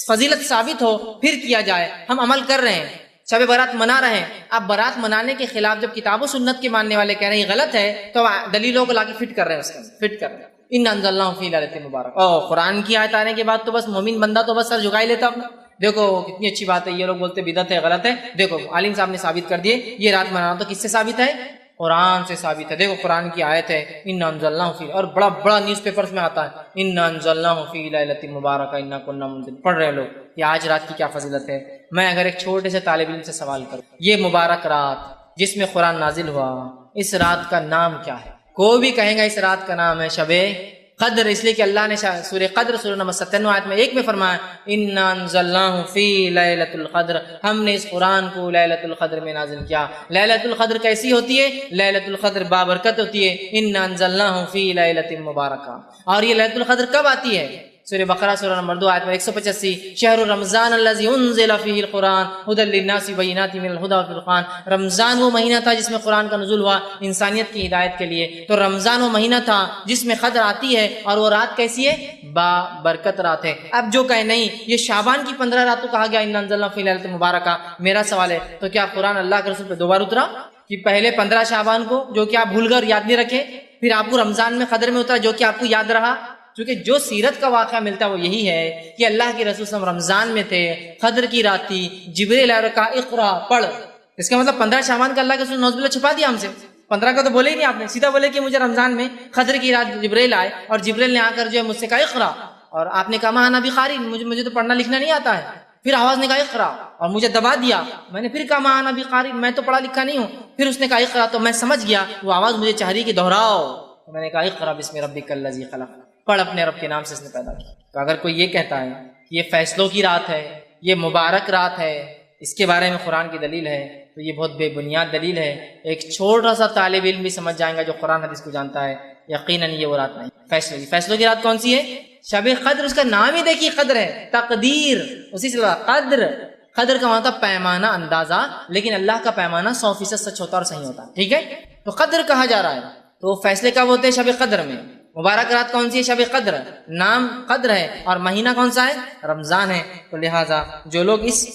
فضیلت ثابت ہو پھر کیا جائے۔ ہم عمل کر رہے ہیں، شب برات منا رہے ہیں، اب برات منانے کے خلاف جب کتاب و سنت کے ماننے والے کہہ رہے ہیں یہ غلط ہے، تو دلیلوں کو لا کے فٹ کر رہے ہیں، اس کے فٹ کر رہے ہیں۔ انا انزلناہ فی لیلۃ مبارک، اور قرآن کی آیت آنے کے بعد تو بس مومن بندہ تو بس سر جھکا ہی لیتا اپنا، دیکھو کتنی اچھی بات ہے، یہ لوگ بولتے بدعت ہے، غلط ہے، دیکھو عالم صاحب نے ثابت کر دیے یہ رات منانا، تو کس سے ثابت ہے؟ قرآن سے ثابت ہے۔ دیکھو قرآن کی آیت ہے انا انزلناہ فی، اور بڑا بڑا نیوز پیپرز میں آتا ہے انا انزلناہ فی لیلۃ مبارکہ انا کنا منذرین، پڑھ رہے لوگ کہ آج رات کی کیا فضیلت ہے۔ میں اگر ایک چھوٹے سے طالب علم سے سوال کروں، یہ مبارک رات جس میں قرآن نازل ہوا، اس رات کا نام کیا ہے؟ کوئی بھی کہیں گا اس رات کا نام ہے شب قدر، اس لیے کہ اللہ نے سورہ قدر سورہ نمبر 97 آیت میں 1 میں فرمایا انا انزلناہ فی لیلۃ القدر، ہم نے اس قرآن کو لیلۃ القدر میں نازل کیا۔ لیلۃ القدر کیسی ہوتی ہے؟ لیلۃ القدر بابرکت ہوتی ہے۔ انا انزلناہ فی لیلۃ مبارکہ، اور یہ لیلۃ القدر کب آتی ہے؟ سورہ بقرہ سورہ نمبر 2 آیت میں 185 شہر رمضان الذی انزل فیہ القرآن ھدی للناس بینات من الھدی والفرقان، رمضان وہ مہینہ تھا جس میں قرآن کا نزول ہوا انسانیت کی ہدایت کے لیے، تو رمضان وہ مہینہ تھا جس میں قدر آتی ہے، اور وہ رات کیسی ہے؟ با برکت رات ہے۔ اب جو کہے نہیں یہ شعبان کی 15 رات کو کہا گیا انا انزلناہ فی لیلۃ مبارکہ، میرا سوال ہے تو کیا قرآن اللہ کے رسول پہ 2 بار اترا کہ پہلے 15 شعبان کو جو کہ آپ بھول کر یاد نہیں رکھے، پھر آپ کو رمضان میں قدر میں اترا جو کہ آپ کو یاد رہا؟ کیونکہ جو سیرت کا واقعہ ملتا ہے وہ یہی ہے کہ اللہ کے رسول صلی اللہ علیہ وسلم رمضان میں تھے، قدر کی رات تھی، جبریل آیا اور کہا اقرا پڑھ، اس کا مطلب 15 شعبان کا اللہ کے رسول نعوذ باللہ چھپا دیا ہم سے، 15 کا تو بولے ہی نہیں آپ نے، سیدھا بولے کہ مجھے رمضان میں قدر کی رات جبریل آئے اور جبریل نے آ کر جو ہے مجھ سے کہا اقرا، اور آپ نے کہا میں انا بقاری، مجھے تو پڑھنا لکھنا نہیں آتا ہے، پھر آواز نے کہا اقرا اور مجھے دبا دیا، میں نے پھر کہا میں انا بقاری، میں تو پڑھا لکھا نہیں ہوں، پھر اس نے کہا اقرا، تو میں سمجھ گیا وہ آواز مجھے چاہ رہی کہ دہراؤ، تو میں نے کہا اقرا بسم ربک الذی خلق، پڑھ اپنے رب کے نام سے اس نے پیدا کیا۔ تو اگر کوئی یہ کہتا ہے کہ یہ فیصلوں کی رات ہے، یہ مبارک رات ہے، اس کے بارے میں قرآن کی دلیل ہے، تو یہ بہت بے بنیاد دلیل ہے۔ ایک چھوٹا سا طالب علم بھی سمجھ جائیں گا جو قرآن حدیث کو جانتا ہے، یقیناً یہ وہ رات نہیں۔ فیصلوں کی رات کون سی ہے؟ شب قدر، اس کا نام ہی دیکھیے قدر ہے، تقدیر، اسی سے قدر کا مطلب پیمانہ، اندازہ، لیکن اللہ کا پیمانہ 100% سچ ہوتا اور صحیح ہوتا ہے، ٹھیک ہے؟ تو قدر کہا جا رہا ہے، تو فیصلے کب ہوتے ہیں؟ شب قدر میں۔ مبارک رات کون سی ہے؟ شب قدر، نام قدر ہے اور مہینہ کون سا ہے؟ رمضان ہے۔ تو لہٰذا جو لوگ اس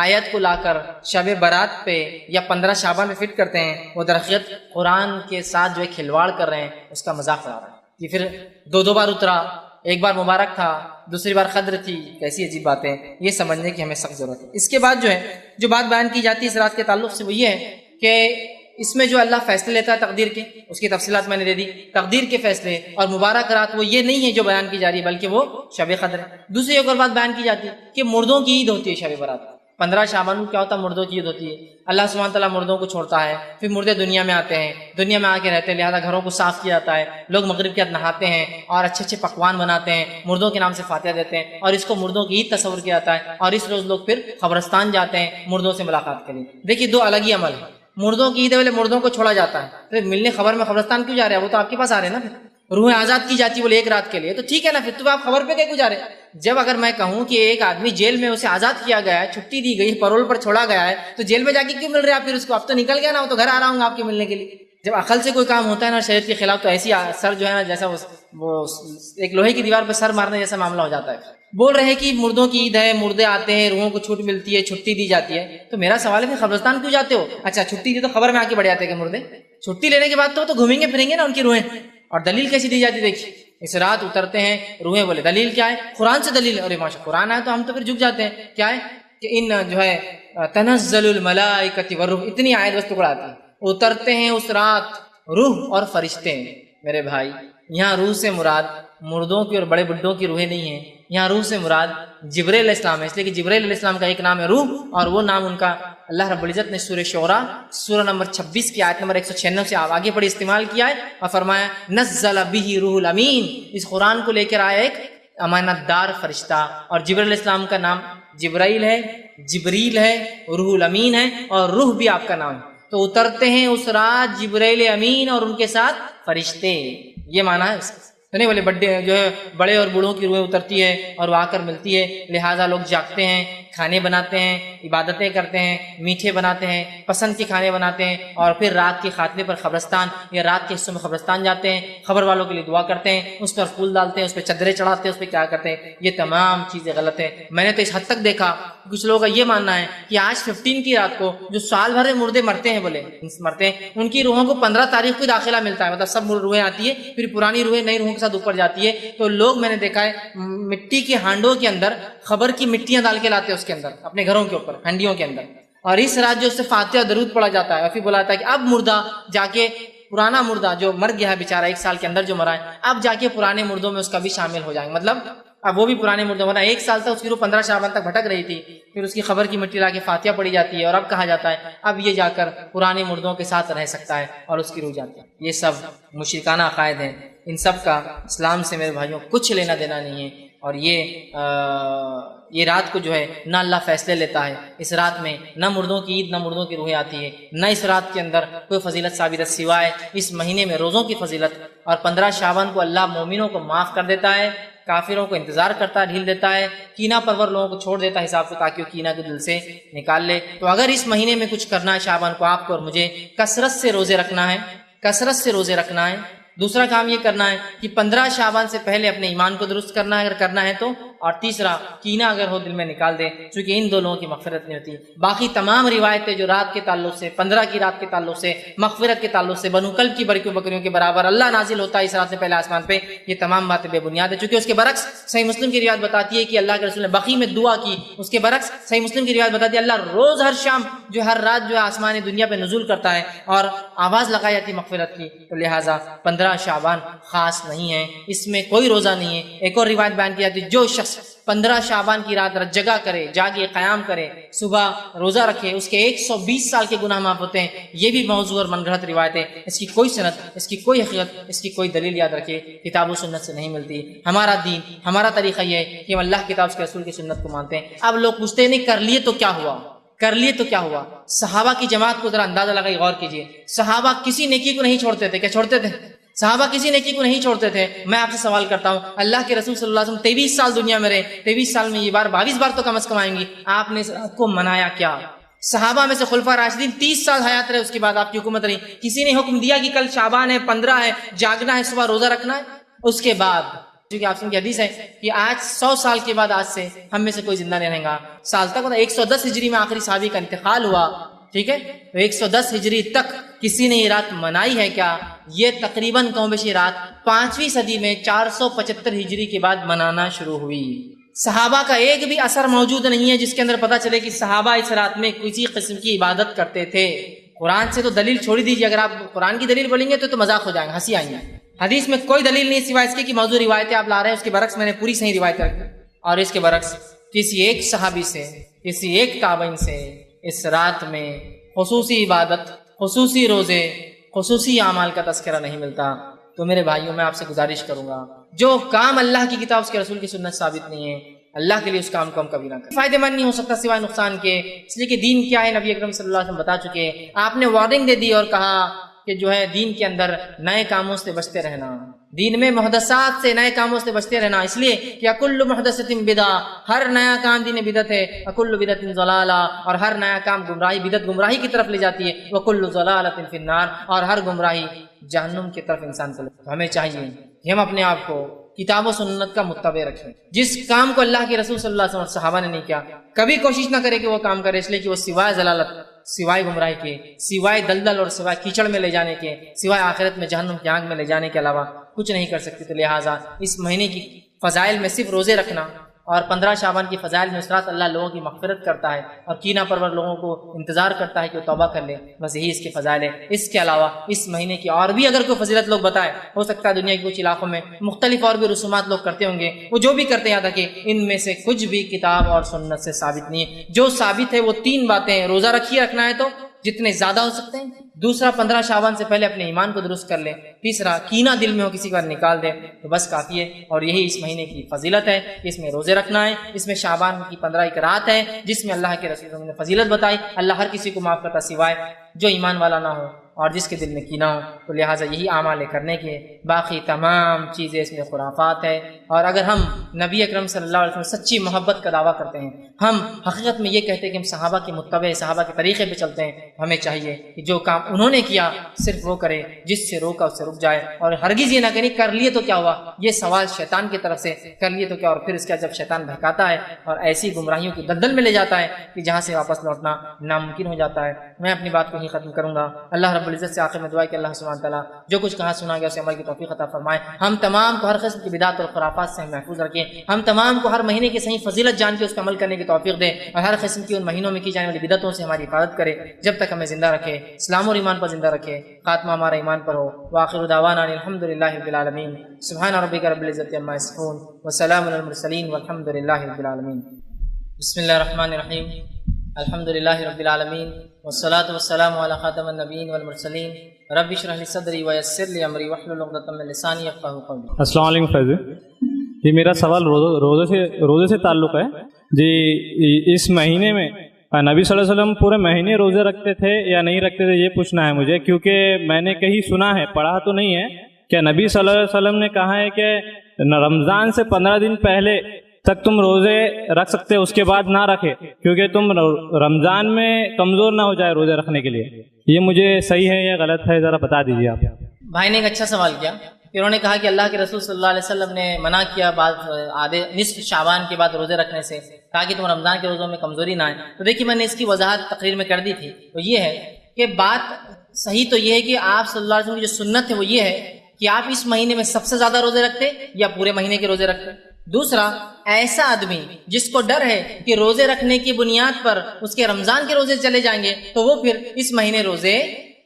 آیت کو لا کر شب برات پہ یا 15 شعبان میں فٹ کرتے ہیں، وہ درخت قرآن کے ساتھ جو ہے کھلواڑ کر رہے ہیں، اس کا مذاق اڑا رہے ہیں۔ یہ پھر 2 بار اترا، ایک بار مبارک تھا، دوسری بار قدر تھی، کیسی عجیب باتیں، یہ سمجھنے کی ہمیں سخت ضرورت ہے۔ اس کے بعد جو بات بیان کی جاتی ہے اس رات کے تعلق سے، وہ یہ ہے کہ اس میں جو اللہ فیصلے لیتا ہے تقدیر کے، اس کی تفصیلات میں نے دے دی، تقدیر کے فیصلے، اور مبارک رات وہ یہ نہیں ہے جو بیان کی جا رہی ہے، بلکہ وہ شب قدر ہے۔ دوسری ایک اور بات بیان کی جاتی ہے کہ مردوں کی عید ہوتی ہے شب برات، 15 شعبان کو کیا ہوتا ہے؟ مردوں کی عید ہوتی ہے، اللہ سبحانہ تعالیٰ مردوں کو چھوڑتا ہے، پھر مردے دنیا میں آتے ہیں، دنیا میں آ کے رہتے ہیں، لہٰذا گھروں کو صاف کیا جاتا ہے، لوگ مغرب کے بعد نہاتے ہیں اور اچھے اچھے پکوان بناتے ہیں، مردوں کے نام سے فاتحہ دیتے ہیں، اور اس کو مردوں کی عید تصور کیا جاتا ہے، اور اس روز لوگ پھر قبرستان جاتے ہیں مردوں سے ملاقات کے لیے۔ دیکھیے 2 الگ ہی عمل ہے، مردوں کی عید والے مردوں کو چھوڑا جاتا ہے، تو ملنے خبر میں قبرستان کیوں جا رہے ہیں؟ وہ تو آپ کے پاس آ رہے ہیں نا، پھر روح آزاد کی جاتی ہے بولے 1 رات کے لیے، تو ٹھیک ہے نا، پھر تو آپ خبر پہ کیوں جا رہے ہیں؟ جب اگر میں کہوں کہ ایک آدمی جیل میں اسے آزاد کیا گیا ہے، چھٹی دی گئی، پرول پر چھوڑا گیا ہے، تو جیل میں جا کے کیوں مل رہے ہیں آپ پھر اس کو؟ اب تو نکل گیا نا، وہ تو گھر آ رہا ہوں آپ کے ملنے کے لیے۔ جب عقل سے کوئی کام ہوتا ہے نا شریعت کے خلاف، تو ایسی سر جو ہے نا جیسا وہ ایک لوہے کی دیوار پہ سر مارنے جیسا معاملہ ہو جاتا ہے۔ بول رہے ہیں کہ مردوں کی عید ہے، مردے آتے ہیں، روحوں کو چھوٹ ملتی ہے، چھٹی دی جاتی ہے، تو میرا سوال ہے کہ قبرستان کیوں جاتے ہو؟ اچھا چھٹی دی تو خبر میں آ کے بڑھ جاتے ہیں کہ مردے، چھٹی لینے کے بعد تو گھومیں گے پھریں گے نا ان کی روحیں، اور دلیل کیسی دی جاتی؟ دیکھیے اس رات اترتے ہیں روحیں، بولے دلیل کیا ہے؟ قرآن سے دلیل ہے، اور ماشاء قرآن ہے تو ہم تو پھر جھک جاتے ہیں، کیا ہے کہ ان جو ہے تنزل الملائکۃ والروح، اتنی آیت بس ٹکڑا آتی ہے، اترتے ہیں اس رات روح اور فرشتے ہیں۔ میرے بھائی یہاں روح سے مراد مردوں کی اور بڑے بڈھوں کی روحیں نہیں ہیں، یہاں روح سے مراد جبرائیل علیہ السلام ہے، اس لیے کہ جبرائیل علیہ السلام کا ایک نام ہے روح، اور وہ نام ان کا اللہ رب العزت نے سورہ شعراء سورہ نمبر 26 کی آیت نمبر 196 سے آگے پڑھی استعمال کیا ہے اور فرمایا نزل بہ روح الامین، اس قرآن کو لے کر آیا ایک امانت دار فرشتہ، اور جبرائیل علیہ السلام کا نام جبرائیل ہے، جبریل ہے، روح الامین ہے، اور روح بھی آپ کا نام ہے۔ تو اترتے ہیں اس رات جبرائیل امین اور ان کے ساتھ فرشتے، یہ معنی ہے اس کا۔ نہیں بولے بڑے اور بوڑھوں کی روحیں اترتی ہے اور وہ آ کر ملتی ہے، لہٰذا لوگ جاگتے ہیں، کھانے بناتے ہیں، عبادتیں کرتے ہیں، میٹھے بناتے ہیں، پسند کے کھانے بناتے ہیں، اور پھر رات کے خاتمے پر قبرستان یا رات کے حصوں میں قبرستان جاتے ہیں، خبر والوں کے لیے دعا کرتے ہیں، اس پر پھول ڈالتے ہیں، اس پہ چادریں چڑھاتے ہیں، اس پہ کیا کرتے ہیں، یہ تمام چیزیں غلط ہیں۔ میں نے تو اس حد تک دیکھا کچھ لوگوں کا یہ ماننا ہے کہ آج 15 کی رات کو جو سال بھر مردے مرتے ہیں، بولے مرتے ہیں، ان کی روحوں کو 15 تاریخ کو داخلہ ملتا ہے، مطلب سب روحیں آتی ہے، پھر پرانی روحیں نئی روحوں کے ساتھ اوپر جاتی ہے۔ تو لوگ میں نے دیکھا ہے مٹی کے ہانڈوں کے اندر خبر کی مٹیاں ڈال کے لاتے ہیں اس کے اندر، اپنے گھروں کے اوپر ہنڈیوں کے اندر، اور اس رات جو اس سے فاتحہ درود پڑھا جاتا ہے، اور پھر بولاتا ہے کہ اب مردہ جا کے پرانا مردہ جو مر گیا ہے بیچارہ 1 سال کے اندر جو مرا ہے، اب جا کے پرانے مردوں میں اس کا بھی شامل ہو جائیں گے، مطلب اب وہ بھی پرانے مردوں میں 1 سال تک اس کی روح 15 شعبان تک بھٹک رہی تھی، پھر اس کی خبر کی مٹی لا کے فاتحہ پڑھی جاتی ہے، اور اب کہا جاتا ہے اب یہ جا کر پرانے مردوں کے ساتھ رہ سکتا ہے اور اس کی روح جاتی ہے۔ یہ سب مشرکانہ عقائد ہیں، ان سب کا اسلام سے میرے بھائیوں کچھ لینا دینا نہیں ہے۔ اور یہ رات کو جو ہے نہ اللہ فیصلے لیتا ہے، اس رات میں نہ مردوں کی عید، نہ مردوں کی روحیں آتی ہے، نہ اس رات کے اندر کوئی فضیلت ثابت ہے سوائے اس مہینے میں روزوں کی فضیلت، اور 15 شعبان کو اللہ مومنوں کو معاف کر دیتا ہے، کافروں کو انتظار کرتا ہے، ڈھیل دیتا ہے، کینہ پرور لوگوں کو چھوڑ دیتا ہے حساب سے، تاکہ وہ کینہ کو دل سے نکال لے۔ تو اگر اس مہینے میں کچھ کرنا ہے شعبان کو آپ کو اور مجھے، کثرت سے روزے رکھنا ہے، کثرت سے روزے رکھنا ہے۔ دوسرا کام یہ کرنا ہے کہ 15 شعبان سے پہلے اپنے ایمان کو درست کرنا ہے اگر کرنا ہے تو، اور تیسرا کینہ اگر ہو دل میں نکال دے، چونکہ ان دونوں کی مغفرت نہیں ہوتی۔ باقی تمام روایتیں جو رات کے تعلق سے، 15 کی رات کے تعلق سے، مغفرت کے تعلق سے، بنو کلب کی بکریوں کے برابر اللہ نازل ہوتا ہے اس رات میں پہلے آسمان پہ، یہ تمام باتیں بے بنیاد ہے۔ چونکہ اس کے برعکس صحیح مسلم کی روایت بتاتی ہے کہ اللہ کے رسول نے بقیع میں دعا کی، اس کے برعکس صحیح مسلم کی روایت بتاتی ہے اللہ روز ہر شام جو ہر رات جو ہے آسمان دنیا پہ نزول کرتا ہے اور آواز لگائی جاتی مغفرت کی۔ تو لہٰذا 15 شعبان خاص نہیں ہے، اس میں کوئی روزہ نہیں ہے۔ ایک اور روایت بیان کی جاتی ہے جو شخص 15 شعبان کی رات جگہ کرے، جاگے، قیام کرے، صبح روزہ رکھے، اس کے 120 سال کے گناہ معاف ہوتے ہیں۔ یہ بھی موضوع اور من گھڑت روایت ہے، اس کی کوئی سند، اس کی کوئی حقیقت، اس کی کوئی دلیل یاد رکھے کتاب و سنت سے نہیں ملتی۔ ہمارا دین، ہمارا طریقہ یہ ہے کہ ہم اللہ کی کتاب کے رسول کی سنت کو مانتے ہیں۔ اب لوگ پوچھتے ہیں نہیں کر لیے تو کیا ہوا، کر لیے تو کیا ہوا؟ صحابہ کی جماعت کو ذرا اندازہ لگائی، غور کیجیے، صحابہ کسی نیکی کو نہیں چھوڑتے تھے، کیا چھوڑتے تھے؟ صحابہ کسی نیکی کو نہیں چھوڑتے تھے۔ میں آپ سے سوال کرتا ہوں، اللہ کے رسول صلی اللہ علیہ وسلم 23 سال دنیا میں رہے، 23 سال میں یہ بار 22 بار تو کم از کم آئیں گی، آپ نے اس رات کو منایا کیا؟ صحابہ میں سے خلفاء راشدین 30 سال حیات رہے، اس کے بعد آپ کی حکومت رہی، کسی نے حکم دیا کہ کل شعبان ہے، 15 ہے، جاگنا ہے، صبح روزہ رکھنا ہے؟ اس کے بعد کیونکہ آپ کی حدیث ہے کہ آج 100 سال کے بعد آج سے ہم میں سے کوئی زندہ نہیں رہے گا سال تک، 110 ہجری میں آخری صحابی کا انتقال ہوا، ٹھیک ہے؟ تو 110 ہجری تک کسی نے یہ رات منائی ہے کیا؟ یہ تقریباً کم بیش رات 5ویں صدی میں 475 ہجری کے بعد منانا شروع ہوئی۔ صحابہ کا ایک بھی اثر موجود نہیں ہے جس کے اندر پتہ چلے کہ صحابہ اس رات میں کسی قسم کی عبادت کرتے تھے۔ قرآن سے تو دلیل چھوڑی دیجیے، اگر آپ قرآن کی دلیل بولیں گے تو مذاق ہو جائیں گا، ہنسی آئیں گے۔ حدیث میں کوئی دلیل نہیں سوائے اس کی موضوع روایتیں آپ لا رہے ہیں، اس کے برعکس میں نے پوری صحیح روایت رکھی، اور اس کے برعکس کسی ایک صحابی سے، کسی ایک تابعین سے اس رات میں خصوصی عبادت، خصوصی روزے، خصوصی اعمال کا تذکرہ نہیں ملتا۔ تو میرے بھائیوں میں آپ سے گزارش کروں گا، جو کام اللہ کی کتاب اس کے رسول کی سنت ثابت نہیں ہے، اللہ کے لیے اس کام کو ہم کبھی نہ کریں۔ فائدہ مند نہیں ہو سکتا سوائے نقصان کے، اس لیے کہ دین کیا ہے نبی اکرم صلی اللہ علیہ وسلم بتا چکے۔ آپ نے وارننگ دے دی اور کہا کہ جو ہے دین کے اندر نئے کاموں سے بچتے رہنا، دین میں محدثات سے، نئے کاموں سے بچتے رہنا، اس لیے کہ کل محدثۃ بدعہ، ہر نیا کام دین بدعت ہے، وکل بدعت ضلالہ، اور ہر نیا کام گمراہی، بدعت گمراہی کی طرف لے جاتی ہے، وکل ضلالۃ فی النار، اور ہر گمراہی جہنم کی طرف انسان کو لے۔ ہمیں چاہیے کہ ہم اپنے آپ کو کتاب و سنت کا متبع رکھیں، جس کام کو اللہ کے رسول صلی اللہ علیہ وسلم اور صحابہ نے نہیں کیا کبھی کوشش نہ کرے کہ وہ کام کرے، اس لیے کہ وہ سوائے ضلالت، سوائے گمراہی کے، سوائے دلدل اور سوائے کیچڑ میں لے جانے کے، سوائے آخرت میں جہنم کی آگ میں لے جانے کے علاوہ کچھ نہیں کر سکتی۔ تو لہٰذا اس مہینے کی فضائل میں صرف روزے رکھنا اور 15 شعبان کی فضائل میں اس رات اللہ لوگوں کی مغفرت کرتا ہے اور کینہ پرور لوگوں کو انتظار کرتا ہے کہ وہ توبہ کر لے، بس یہی اس کے فضائل ہے۔ اس کے علاوہ اس مہینے کی اور بھی اگر کوئی فضیلت لوگ بتائے، ہو سکتا ہے دنیا کے کچھ علاقوں میں مختلف اور بھی رسومات لوگ کرتے ہوں گے، وہ جو بھی کرتے ہیں یاد رکھیں ان میں سے کچھ بھی کتاب اور سنت سے ثابت نہیں ہے۔ جو ثابت ہے وہ 3 باتیں ہیں، روزہ رکھیے، رکھنا ہے تو جتنے زیادہ ہو سکتے ہیں، دوسرا 15 شعبان سے پہلے اپنے ایمان کو درست کر لیں، تیسرا کینہ دل میں ہو کسی پر نکال دے تو بس کافی ہے۔ اور یہی اس مہینے کی فضیلت ہے کہ اس میں روزے رکھنا ہے، اس میں شعبان کی 15 ایک رات ہے جس میں اللہ کے رسول نے فضیلت بتائی۔ اللہ ہر کسی کو معاف کرتا سوائے جو ایمان والا نہ ہو اور جس کے دل میں کینہ ہو، تو لہٰذا یہی اعمال کرنے کے، باقی تمام چیزیں اس میں خرافات ہے۔ اور اگر ہم نبی اکرم صلی اللہ علیہ وسلم سچی محبت کا دعویٰ کرتے ہیں، ہم حقیقت میں یہ کہتے ہیں کہ ہم صحابہ کے متبع، صحابہ کے طریقے پہ چلتے ہیں، ہمیں چاہیے کہ جو کام انہوں نے کیا صرف وہ کرے، جس سے روکا اس سے رک جائے، اور ہرگز یہ نہ کریں کر لیے تو کیا ہوا، یہ سوال شیطان کی طرف سے، کر لیے تو کیا، اور پھر اس کا جب شیطان بہکاتا ہے اور ایسی گمراہیوں کی دلدل میں لے جاتا ہے کہ جہاں سے واپس لوٹنا ناممکن ہو جاتا ہے۔ میں اپنی بات کو ہی ختم کروں گا۔ اللہ رب العزت سے آخر میں دعا کہ اللہ سبحانہ تعالیٰ جو کچھ کہا سنا گیا اسے عمل کی توفیق عطا فرمائے، ہم تمام کو ہر قسم کی بدعت اور خرافات سے محفوظ رکھیں، ہم تمام کو ہر مہینے کی صحیح فضیلت جان کے اس پر عمل کرنے کی توفیق دے، اور ہر قسم کی ان مہینوں میں کی جانے والی بدعتوں سے ہماری حفاظت کرے جب تک ہمیں زندہ رکھے، اسلام اور ایمان پر زندہ رکھے، خاتمہ ہمارا ایمان پر ہو۔ وآخر دعوانا الحمد للہ رب العالمین، سبحان ربک رب العزت عما یصفون وسلام علی المرسلین والحمد للہ رب العالمین۔ بسم اللہ الرحمن الرحیم، الحمد للہ رب العالمین والصلاة والسلام علی خاتم النبیین والمرسلین، رب اشرح لی صدری ویسر لی امری واحلل عقدۃ من لسانی یفقہوا قولی۔ السلام علیکم فیض جی، میرا سوال روزے سے تعلق ہے جی۔ اس مہینے میں نبی صلی اللہ علیہ وسلم پورے مہینے روزے رکھتے تھے یا نہیں رکھتے تھے، یہ پوچھنا ہے مجھے، کیونکہ میں نے کہیں سنا ہے، پڑھا تو نہیں ہے، کہ نبی صلی اللہ علیہ وسلم نے کہا ہے کہ رمضان سے 15 دن پہلے تک تم روزے رکھ سکتے، اس کے بعد نہ رکھے، کیونکہ تم رمضان میں کمزور نہ ہو جائے روزے رکھنے کے لیے۔ یہ مجھے صحیح ہے یا غلط ہے، ذرا بتا دیجیے آپ۔ بھائی نے ایک اچھا سوال کیا کہ انہوں نے کہا کہ اللہ کے رسول صلی اللہ علیہ وسلم نے منع کیا بعد آدھے نصف شعبان کے بعد روزے رکھنے سے، کہا کہ تم رمضان کے روزوں میں کمزوری نہ آئے۔ تو دیکھیے میں نے اس کی وضاحت تقریر میں کر دی تھی، تو یہ ہے کہ بات صحیح تو یہ ہے کہ آپ صلی اللہ علیہ وسلم کی جو سنت ہے وہ یہ ہے کہ آپ اس مہینے میں سب سے زیادہ روزے رکھتے یا پورے مہینے کے روزے رکھتے۔ دوسرا، ایسا آدمی جس کو ڈر ہے کہ روزے رکھنے کی بنیاد پر اس کے رمضان کے روزے چلے جائیں گے تو وہ پھر اس مہینے روزے